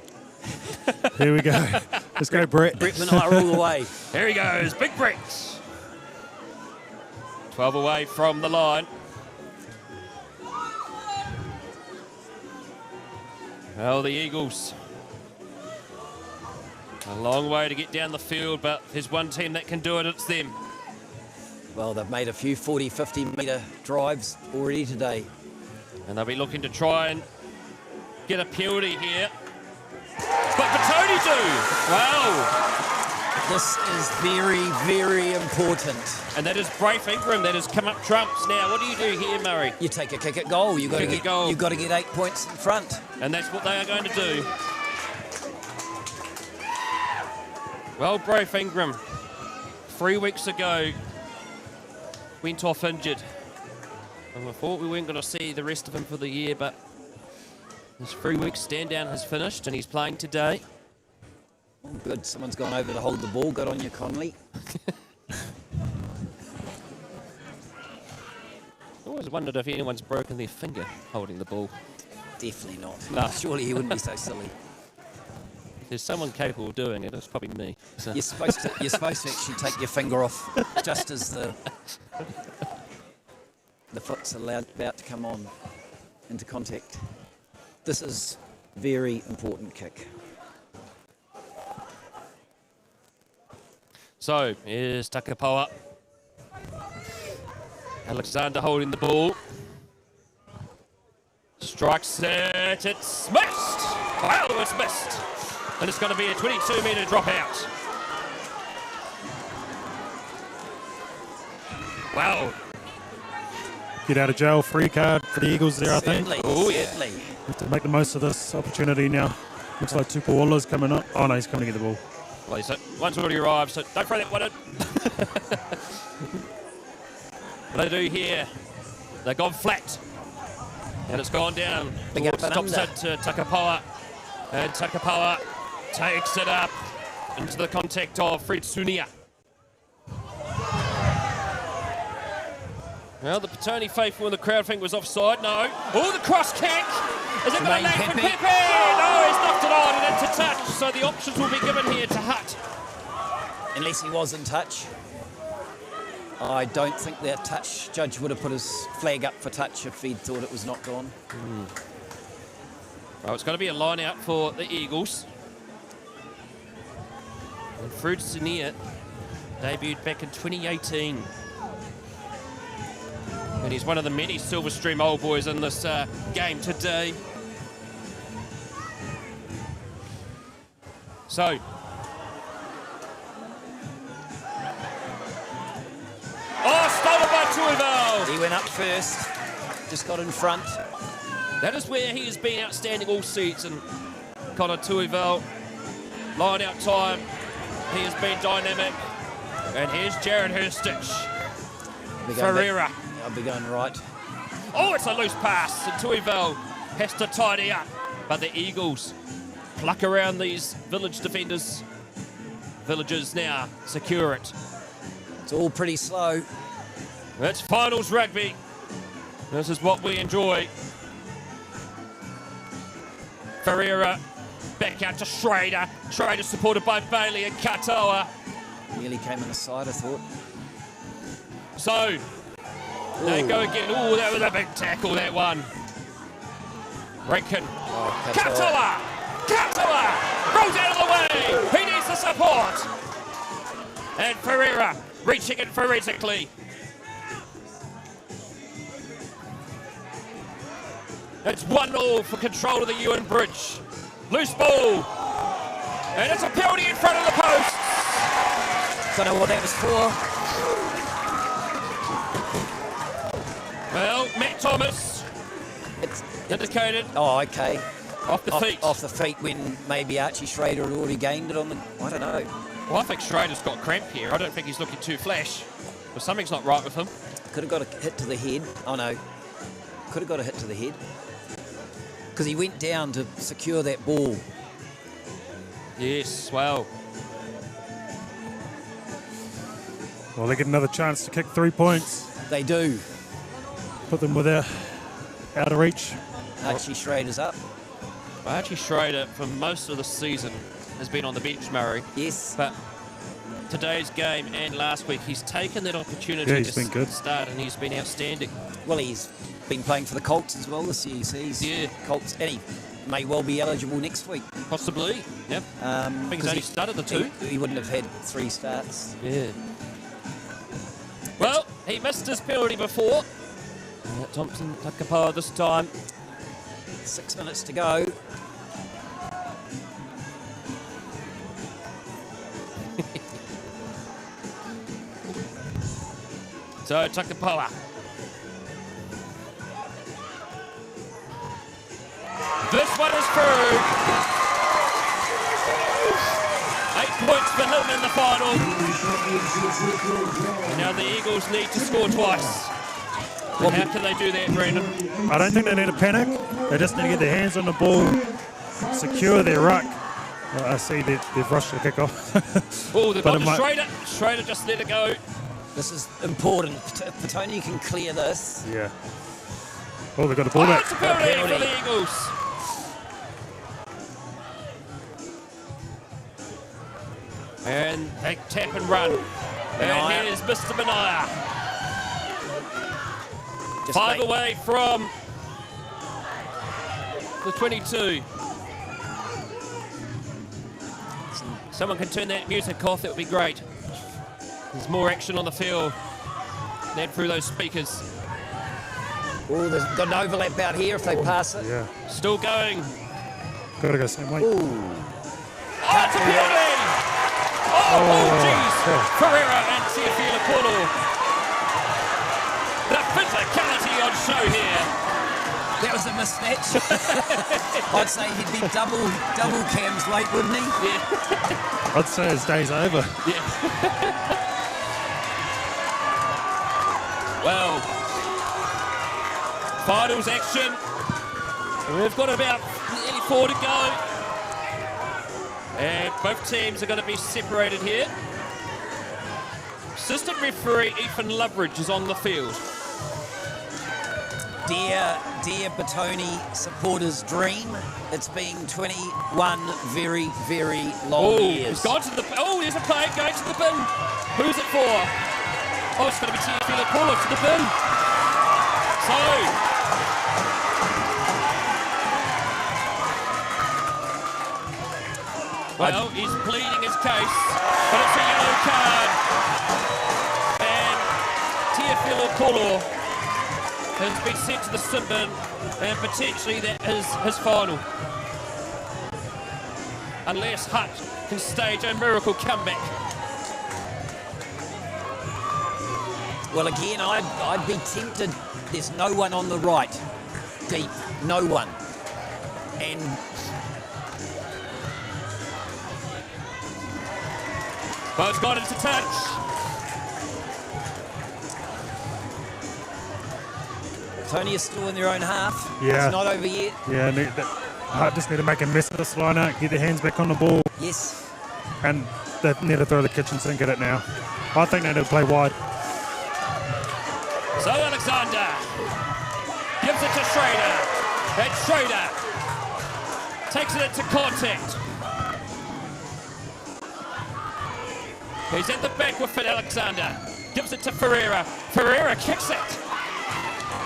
S1: Here we go. Let's go, Brett.
S3: Brett Manai all the way.
S2: There he goes, big Brett. 12 away from the line. Well, the Eagles, a long way to get down the field, but there's one team that can do it, it's them.
S3: Well, they've made a few 40, 50-metre drives already today.
S2: And they'll be looking to try and get a penalty here. But Petone do! Wow!
S3: This is very, very important.
S2: And that is Braith Ingram that has come up trumps. Now, what do you do here, Murray?
S3: You take a kick at goal. You've got to get 8 points in front.
S2: And that's what they are going to do. Well, Braith Ingram, 3 weeks ago, went off injured. And I thought we weren't going to see the rest of him for the year, but his 3 week stand down has finished and he's playing today.
S3: Oh, good. Someone's gone over to hold the ball. Good on you, Conley.
S2: I always wondered if anyone's broken their finger holding the ball.
S3: Definitely not.
S2: No.
S3: Surely he wouldn't be so silly.
S2: If there's someone capable of doing it, it's probably me. So.
S3: You're supposed to actually take your finger off just as the foot's about to come on into contact. This is very important kick.
S2: So, here's Takapoa. Alexander holding the ball. Strikes it, it's missed! Wow, it's missed! And it's going to be a 22-metre dropout. Wow.
S1: Get out of jail, free card for the Eagles there, I think.
S2: Oh, yeah.
S3: Certainly.
S1: Have to make the most of this opportunity now. Looks like Tupuola's coming up. Oh no, he's coming to get the ball.
S2: Well, so one's already arrived, so don't throw that one in. What they do here, they've gone flat. And it's gone down
S3: Big
S2: towards
S3: up
S2: top
S3: and
S2: set to Takapoa. And Takapoa takes it up into the contact of Fred Sunia. Well, the Petone faithful in the crowd think was offside. No. Oh, the cross kick. Is it going to land for Pepe? No, he's knocked it on and into touch. So the options will be given here to Hutt.
S3: Unless he was in touch. I don't think that touch judge would have put his flag up for touch if he'd thought it was knocked on.
S2: Well, it's going to be a line out for the Eagles. And Fred Sunia debuted back in 2018. And he's one of the many Silverstream old boys in this game today. So, oh, stolen by Tuival.
S3: He went up first, just got in front.
S2: That is where he has been outstanding all season. Connor Tuivel, line out time. He has been dynamic. And here's Jared Herstich. Ferreira.
S3: I'll be going right.
S2: Oh, it's a loose pass. And Tuivel has to tidy up. But the Eagles pluck around these village defenders. Villagers now secure it.
S3: It's all pretty slow.
S2: It's finals rugby. This is what we enjoy. Ferreira back out to Schrader. Schrader supported by Bailey and Katoa.
S3: Nearly came in the side, I thought.
S2: So, they go again. Oh, that was a big tackle, that one. Rankin.
S3: Oh,
S2: Katoa! Katoa! Rolls out of the way! He needs the support! And Ferreira reaching it forensically. It's 1-0 for control of the Ewan Bridge. Loose ball. And it's a penalty in front of the post.
S3: Don't know what that was for.
S2: Well, Matt Thomas indicated
S3: Oh, okay.
S2: off the feet.
S3: Off the feet when maybe Archie Schrader had already gained it on the... I don't know.
S2: Well, I think Schrader's got cramp here. I don't think he's looking too flash. But something's not right with him.
S3: Could have got a hit to the head. Oh, no. Could have got a hit to the head. Because he went down to secure that ball.
S2: Yes, well.
S1: Well, they get another chance to kick 3 points.
S3: They do.
S1: Put them out of reach.
S3: Archie Schrader's up.
S2: Archie Schrader, for most of the season, has been on the bench, Murray.
S3: Yes.
S2: But today's game and last week, he's taken that opportunity
S1: he's been good.
S2: Start, and he's been outstanding.
S3: Well, he's been playing for the Colts as well this year.
S2: Yeah.
S3: Colts, and he may well be eligible next week.
S2: Possibly, yep. I think he's only started the two.
S3: He wouldn't have had 3 starts.
S2: Yeah. Well, he missed his penalty before. Thompson Takapoa this time.
S3: 6 minutes to go.
S2: So Takapoa. This one is through. 8 points for him in the final. And now the Eagles need to score twice. And how can they do that, Brandon?
S1: I don't think they need to panic. They just need to get their hands on the ball, secure their ruck. I see that they've rushed the kickoff.
S2: Oh, they've
S1: But
S2: got
S1: it might-
S2: Schrader. Schrader just let it go.
S3: This is important. If Petone can clear this.
S1: Yeah. Oh, they've got a ball
S2: Oh,
S1: back.
S2: it's a penalty for the Eagles. And they tap and run. And
S3: Mania.
S2: here's Mr. Mania.
S3: Just
S2: 5
S3: make-
S2: away from the 22. Someone can turn that music off, that would be great. There's more action on the field than through those speakers.
S3: Oh, there's got an overlap out here if they pass it.
S1: Yeah.
S2: Still going.
S1: Got to go same way.
S3: Ooh.
S2: Oh, it's a penalty! Oh, jeez! Ferreira and Teofila Kolo. The physicality on show here.
S3: That was a mismatch. I'd say he'd be double cams late, wouldn't he?
S2: Yeah.
S1: I'd say his day's over.
S2: Yeah. Well, finals action. We've got about nearly 4 to go. And both teams are going to be separated here. Assistant referee Ethan Loveridge is on the field.
S3: Dear Petone supporters' dream. It's been 21 very, very long years.
S2: He's gone to the... Oh, there's a play going to the bin. Who's it for? Oh, it's going to be Teofila Kolo to the bin. So... Well, he's pleading his case, but it's a yellow card. And Teofila Kolo has been sent to the sin bin, and potentially that is his final. Unless Hutt can stage a miracle comeback.
S3: Well, again, I'd be tempted. There's no one on the right, deep. No one. And
S2: Bo's got it to touch.
S3: Tony is still in their own half.
S1: Yeah.
S3: It's not over yet.
S1: Yeah, I just need to make a mess of this liner, get their hands back on the ball,
S3: Yes.
S1: and they need to throw the kitchen sink at it now. I think they need to play wide.
S2: So Alexander gives it to Schrader. And Schrader takes it into contact. He's at the back with it, Alexander. Gives it to Ferreira. Ferreira kicks it.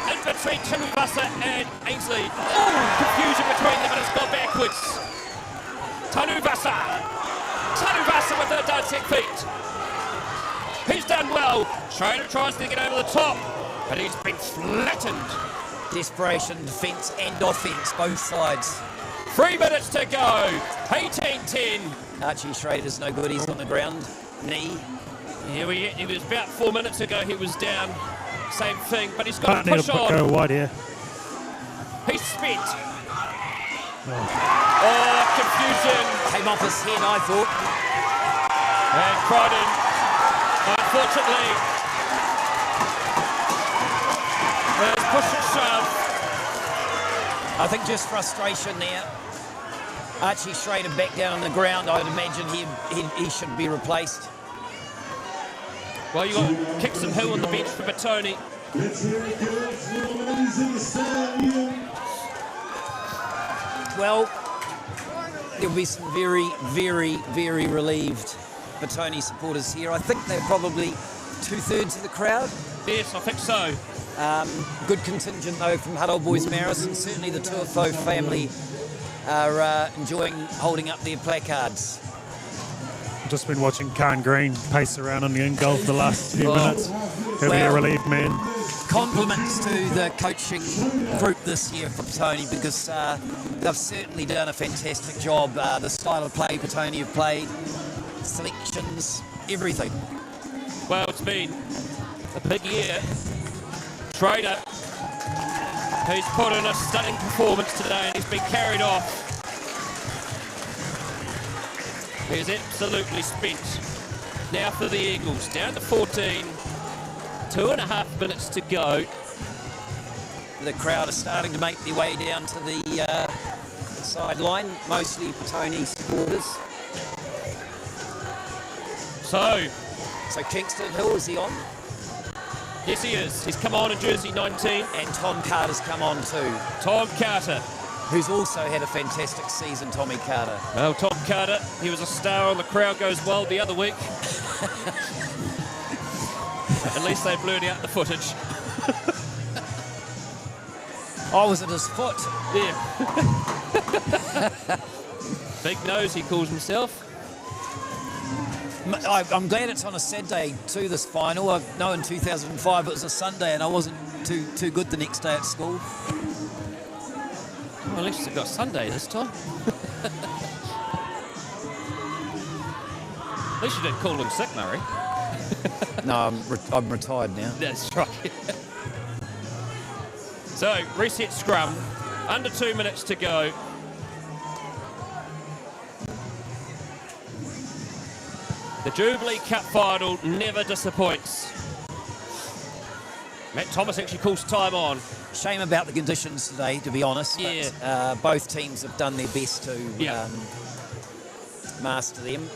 S2: In between Tunuvasa and Ainsley. Oh, confusion between them, but it's gone backwards. Tunuvasa with the dancing feet. He's done well. Schrader tries to get over the top, but he's been flattened.
S3: Desperation, defence and offence, both sides.
S2: 3 minutes to go. 18-10.
S3: Archie Schrader's no good. He's on the ground. Knee.
S2: Yeah, it was about 4 minutes ago he was down. Same thing, but he's got to
S1: Need
S2: push
S1: to
S2: on.
S1: go wide here.
S2: He's spent. Oh, confusion.
S3: Came off his head, I thought.
S2: And Croydon, unfortunately, there's push and shove.
S3: I think just frustration there. Archie Schrader back down on the ground. I'd imagine he should be replaced.
S2: Well, you got Kickson Hill on the bench for Petone.
S4: Let's hear it, girls. Ladies in the stadium.
S3: Well, there'll be some very, very, very relieved Petone supporters here. I think they're probably 2/3 of the crowd.
S2: Yes, I think so.
S3: Good contingent though from Hutt Boys Marist, and certainly the Tuafo family are enjoying holding up their placards.
S1: I've just been watching Khan Green pace around on the in goal for the last few minutes. He'll be a relieved man.
S3: Compliments to the coaching group this year for Petone, because they've certainly done a fantastic job. The style of play Petone have played, selections, everything.
S2: Well, it's been a big year. Schrader, who's put in a stunning performance today, and he's been carried off. He's absolutely spent. Now for the Eagles, down to 14. 2.5 minutes to go.
S3: The crowd are starting to make their way down to the sideline, mostly Petone supporters.
S2: So
S3: Kingston Hill, is he on?
S2: yes, he is. He's come on in jersey 19.
S3: And Tom Carter's come on too,
S2: Tom Carter.
S3: who's also had a fantastic season, Tommy Carter.
S2: Well, Tom Carter, he was a star on The Crowd Goes Wild the other week. At least they blurred out the footage.
S3: Oh, was it his foot?
S2: Yeah. Big nose, he calls himself.
S3: I'm glad it's on a Saturday too, this final. I know in 2005 it was a Sunday and I wasn't too good the next day at school.
S2: Well, at least they've got Sunday this time. At least you didn't call him sick, Murray.
S3: No, I'm retired now.
S2: That's right. So, reset scrum. Under 2 minutes to go. The Jubilee Cup final never disappoints. Matt Thomas actually calls time on.
S3: Shame about the conditions today, to be honest.
S2: Yeah.
S3: But both teams have done their best to master them.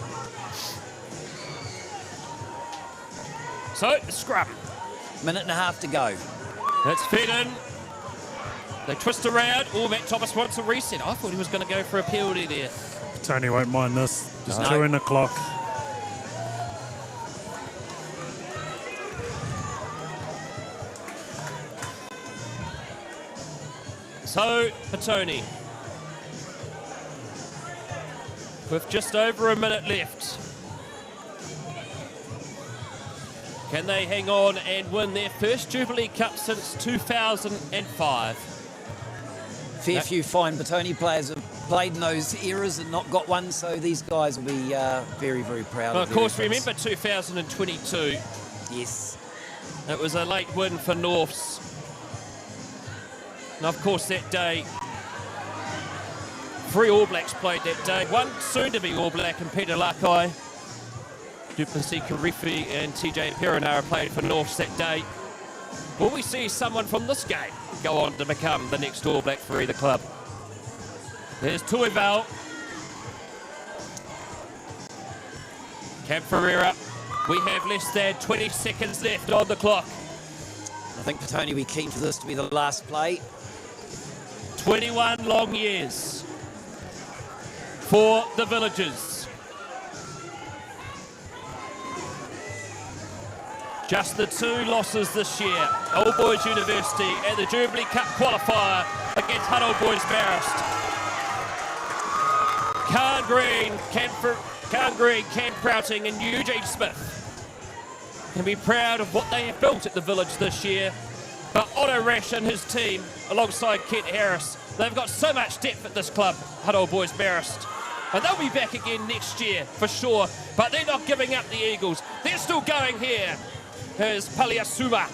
S2: So, the scrum.
S3: Minute and a half to go.
S2: That's fed in. They twist around. Oh, Matt Thomas wants a reset. I thought he was going to go for a penalty there.
S1: Tony won't mind this. Just
S3: No.
S1: chewing the clock.
S2: So, Petone, with just over a minute left, can they hang on and win their first Jubilee Cup since 2005?
S3: Fair few fine Petone players have played in those eras and not got one, so these guys will be very, very proud
S2: Well,
S3: of
S2: of course,
S3: their efforts.
S2: remember 2022.
S3: Yes.
S2: It was a late win for Norths. And of course that day, 3 All Blacks played that day. One soon-to-be All Black and Peter Lakai. Duplessis, Karifi and TJ Perenara played for Norths that day. Will we see someone from this game go on to become the next All Black for either club? There's Tuival. Camp Ferreira. We have less than 20 seconds left on the clock.
S3: I think Petone will be keen for this to be the last play.
S2: 21 long years for the Villagers. Just the 2 losses this year. Old Boys University and the Jubilee Cup qualifier against Hutt Old Boys Marist. Carn Green, Cam Prouting and Eugene Smith can be proud of what they have built at the Village this year. But Otto Rash and his team, alongside Kent Harris, they've got so much depth at this club, Hutt Old Boys Marist. And they'll be back again next year, for sure. But they're not giving up the Eagles. They're still going here. Here's Paliasuma,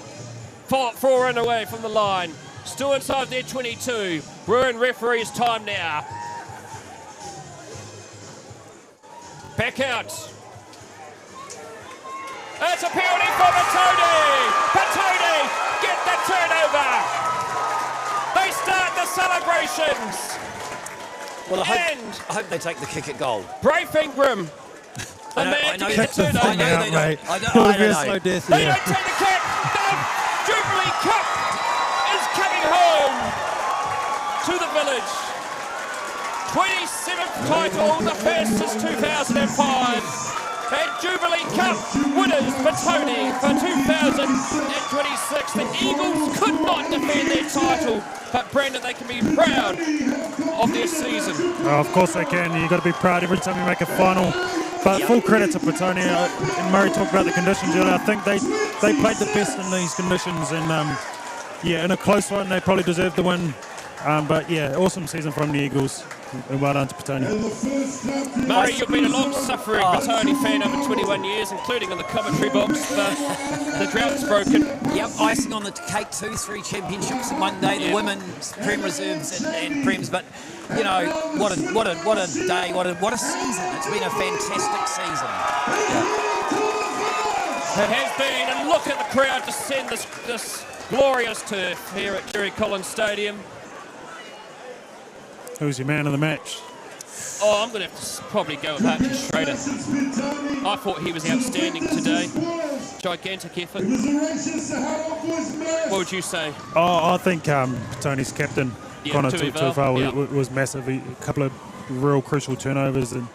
S2: 4 and away from the line. Still inside their 22. We're in referee's time now. Back out. It's a penalty for Petone. Petone, get the turnover. They start the celebrations.
S3: Well, I hope they take the kick at goal.
S2: Brafe Ingram.
S3: I know
S2: get the turnover.
S3: I know they don't. I don't know.
S2: They don't take the kick. The Jubilee Cup is coming home to the Village. 27th title, the first since 2005. And Jubilee Cup winners Petone for 2026. The Eagles could not defend their title, but Brandon, they can be proud of their season.
S1: Oh, of course they can. You've got to be proud every time you make a final. But full credit to Petone. And Murray talked about the conditions earlier. I think they played the best in these conditions. And in a close one, they probably deserved the win. But yeah, awesome season from the Eagles. And well done to Petone.
S2: Murray, you've been a long-suffering Petone fan over 21 years, including in the commentary box. The drought's broken.
S3: Yep, icing on the cake too. 3 championships in one day. The women's Prem reserves and Prems. But you know, what a day, what a season. It's been a fantastic season.
S2: It has been, and look at the crowd to send this glorious turf here at Jerry Collins Stadium.
S1: Who's your man of the match?
S2: Oh, I'm going to have to probably go with Archie Schrader. I thought he was outstanding today. Gigantic effort. What would you say?
S1: Oh, I think Petone's captain, Connor Tuival, was massive. A couple of real crucial turnovers in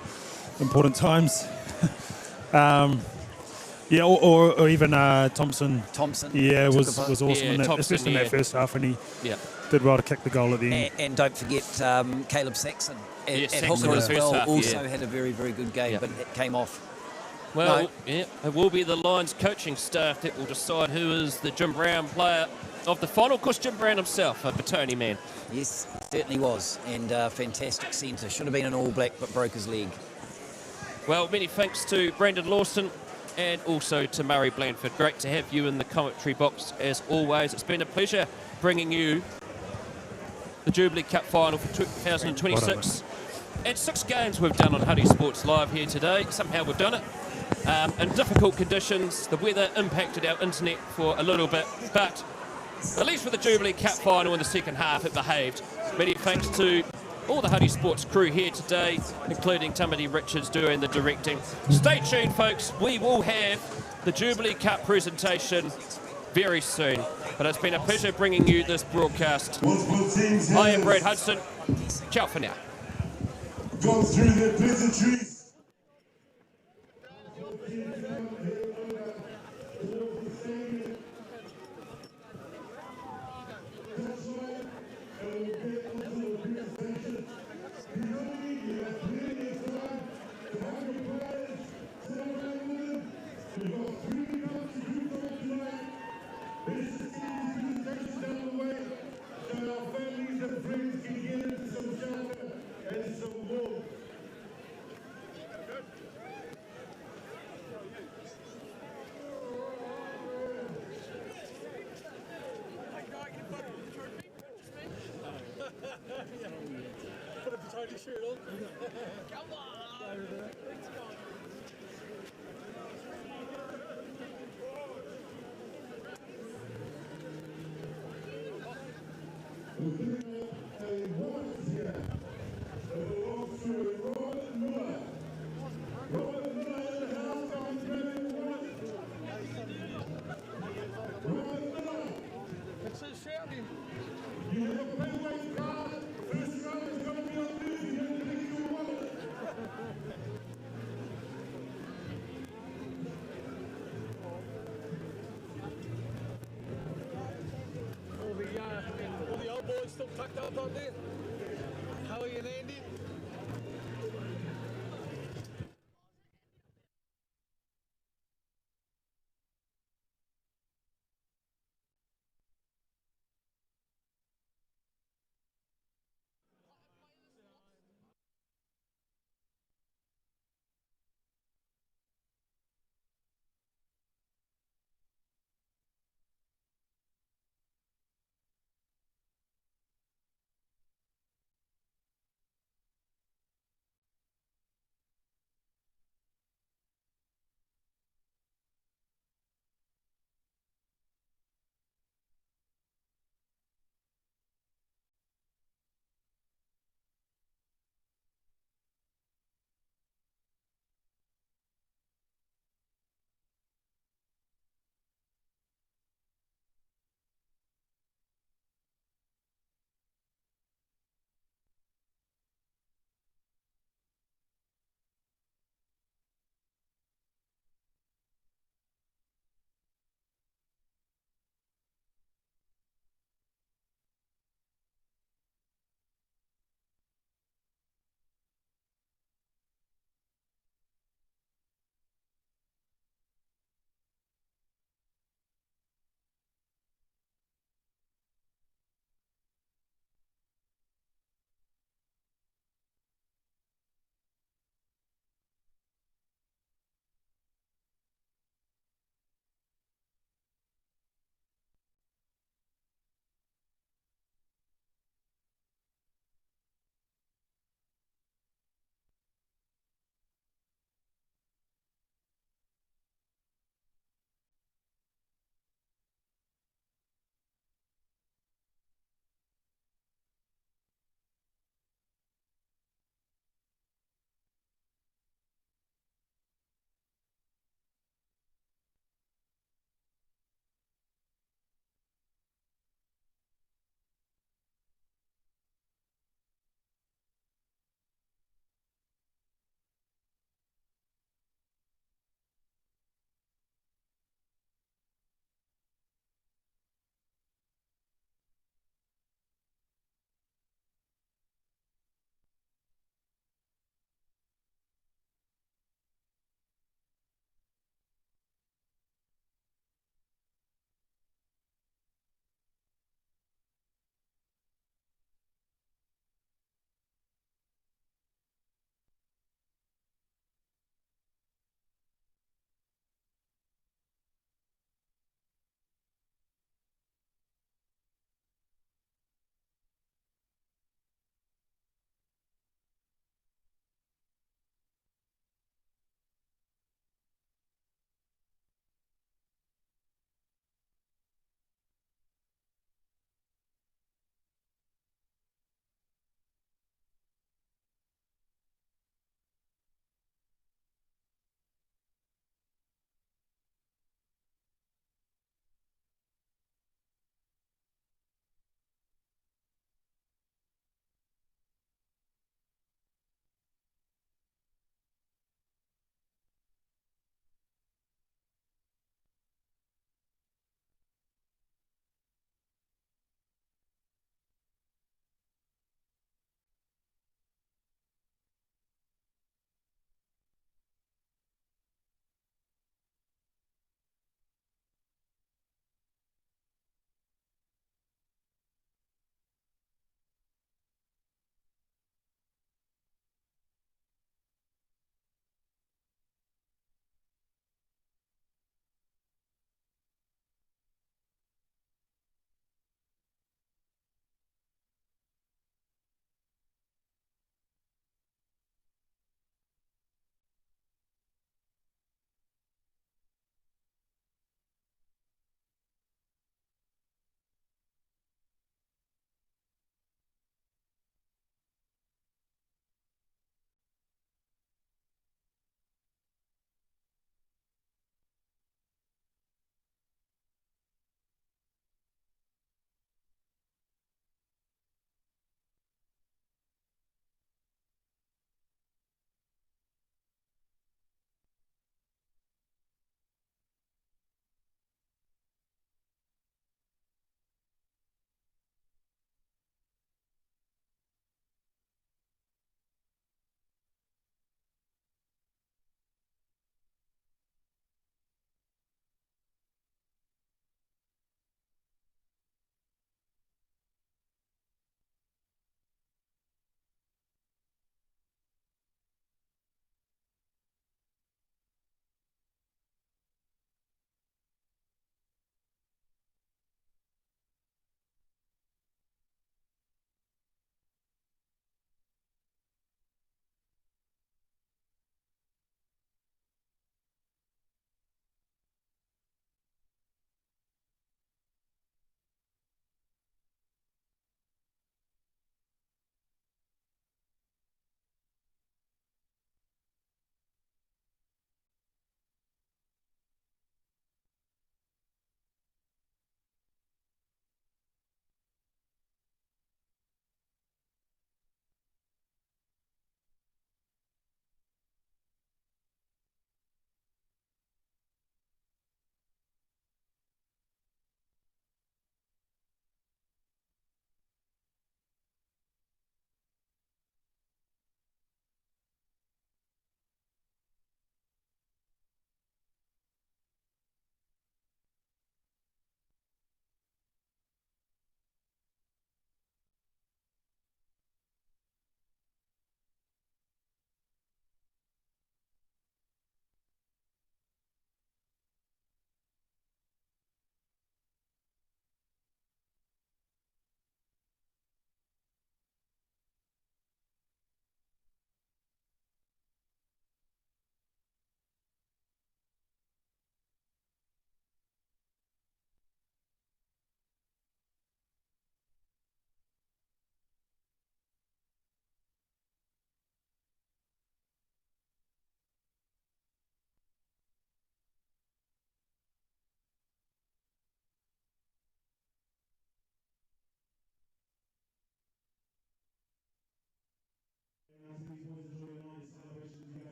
S1: important times. Or even Thompson. Yeah, was awesome in that, especially in that first half, and he did well to kick the goal at the end.
S3: And don't forget Caleb Saxon at hooker as well. Also had a very, very good game, but it came off.
S2: Well, it will be the Lions coaching staff that will decide who is the Jim Brown player of the final. Of course, Jim Brown himself, a Petone man.
S3: Yes, certainly was, and fantastic centre. Should have been an All Black, but broke his leg.
S2: Well, many thanks to Brendan Lawson and also to Murray Blanford. Great to have you in the commentary box as always. It's been a pleasure bringing you the Jubilee Cup final for 2026. And 6 games we've done on Huddy Sports Live here today. Somehow we've done it. In difficult conditions, the weather impacted our internet for a little bit, but at least for the Jubilee Cup final in the second half, it behaved. Many thanks to all the Huddy Sports crew here today, including Tamati Richards doing the directing. Stay tuned, folks. We will have the Jubilee Cup presentation very soon. But it's been a pleasure bringing you this broadcast. I am Brad Hudson. Ciao for now.
S4: Go through the pleasantries.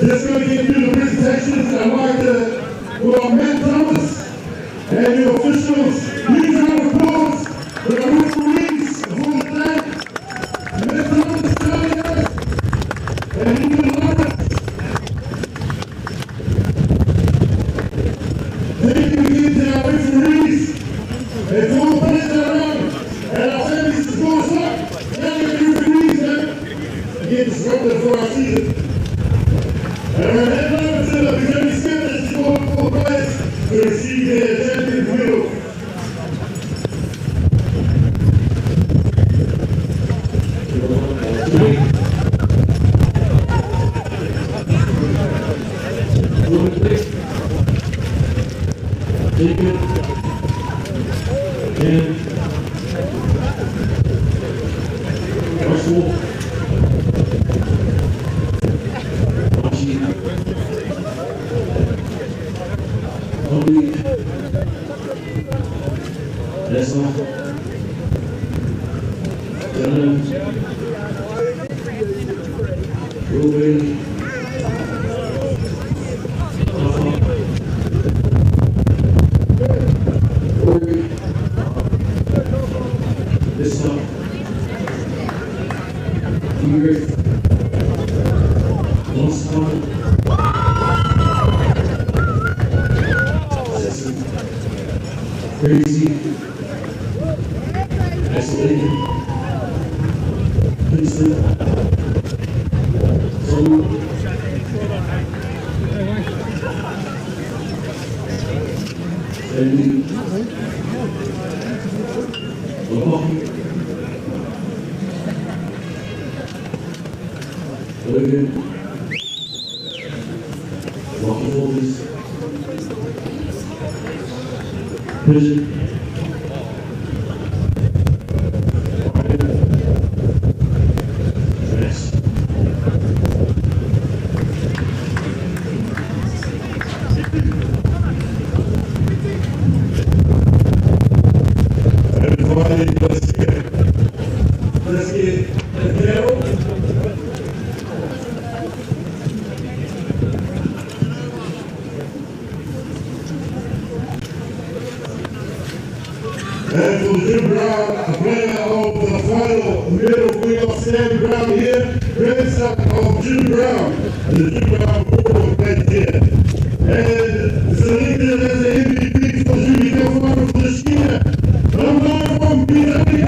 S4: Just going to get through the presentations. I'd like to welcome Matt Thomas and your officials. Please round of applause for the referees for the day. Matt Thomas, Charlie Harris, and Ethan Lawrence. Thank you again to our referees and to all the players that are around and our families to support us up. Now we have the referees now. Again, disruptive for our season. And our headliner tonight is going to skip this for players to receive their champion medal. Jacob and Russell. That's all. Ruben. This up. Here. Lost one. Crazy. Isolated. Princeton. Solo. Sandy. Lahawk. Logan. Rocky Holders. Prison. Let's get Carol. And for the Jim Brown, a player of the final medal winner, Sam Brown here, grandson of Jim Brown, and the Jim Brown board played here. And selected as the MVP for Jubilee final for this year, number 9 from Petone.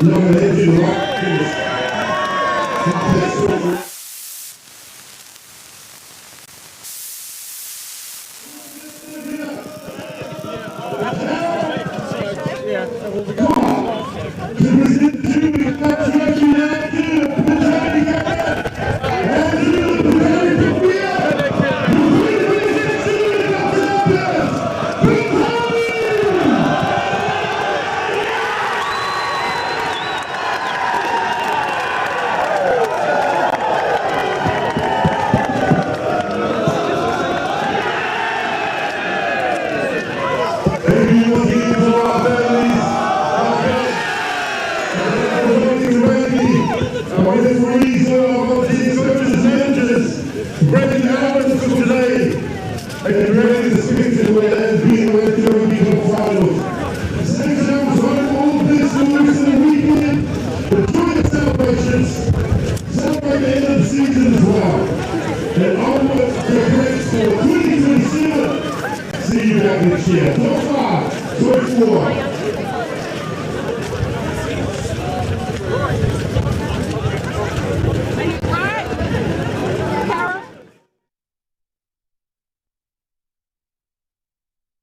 S4: No, they do not. Celebrate the end of the season as well. And onwards to the race for 2027. See you back next year. 25, 24.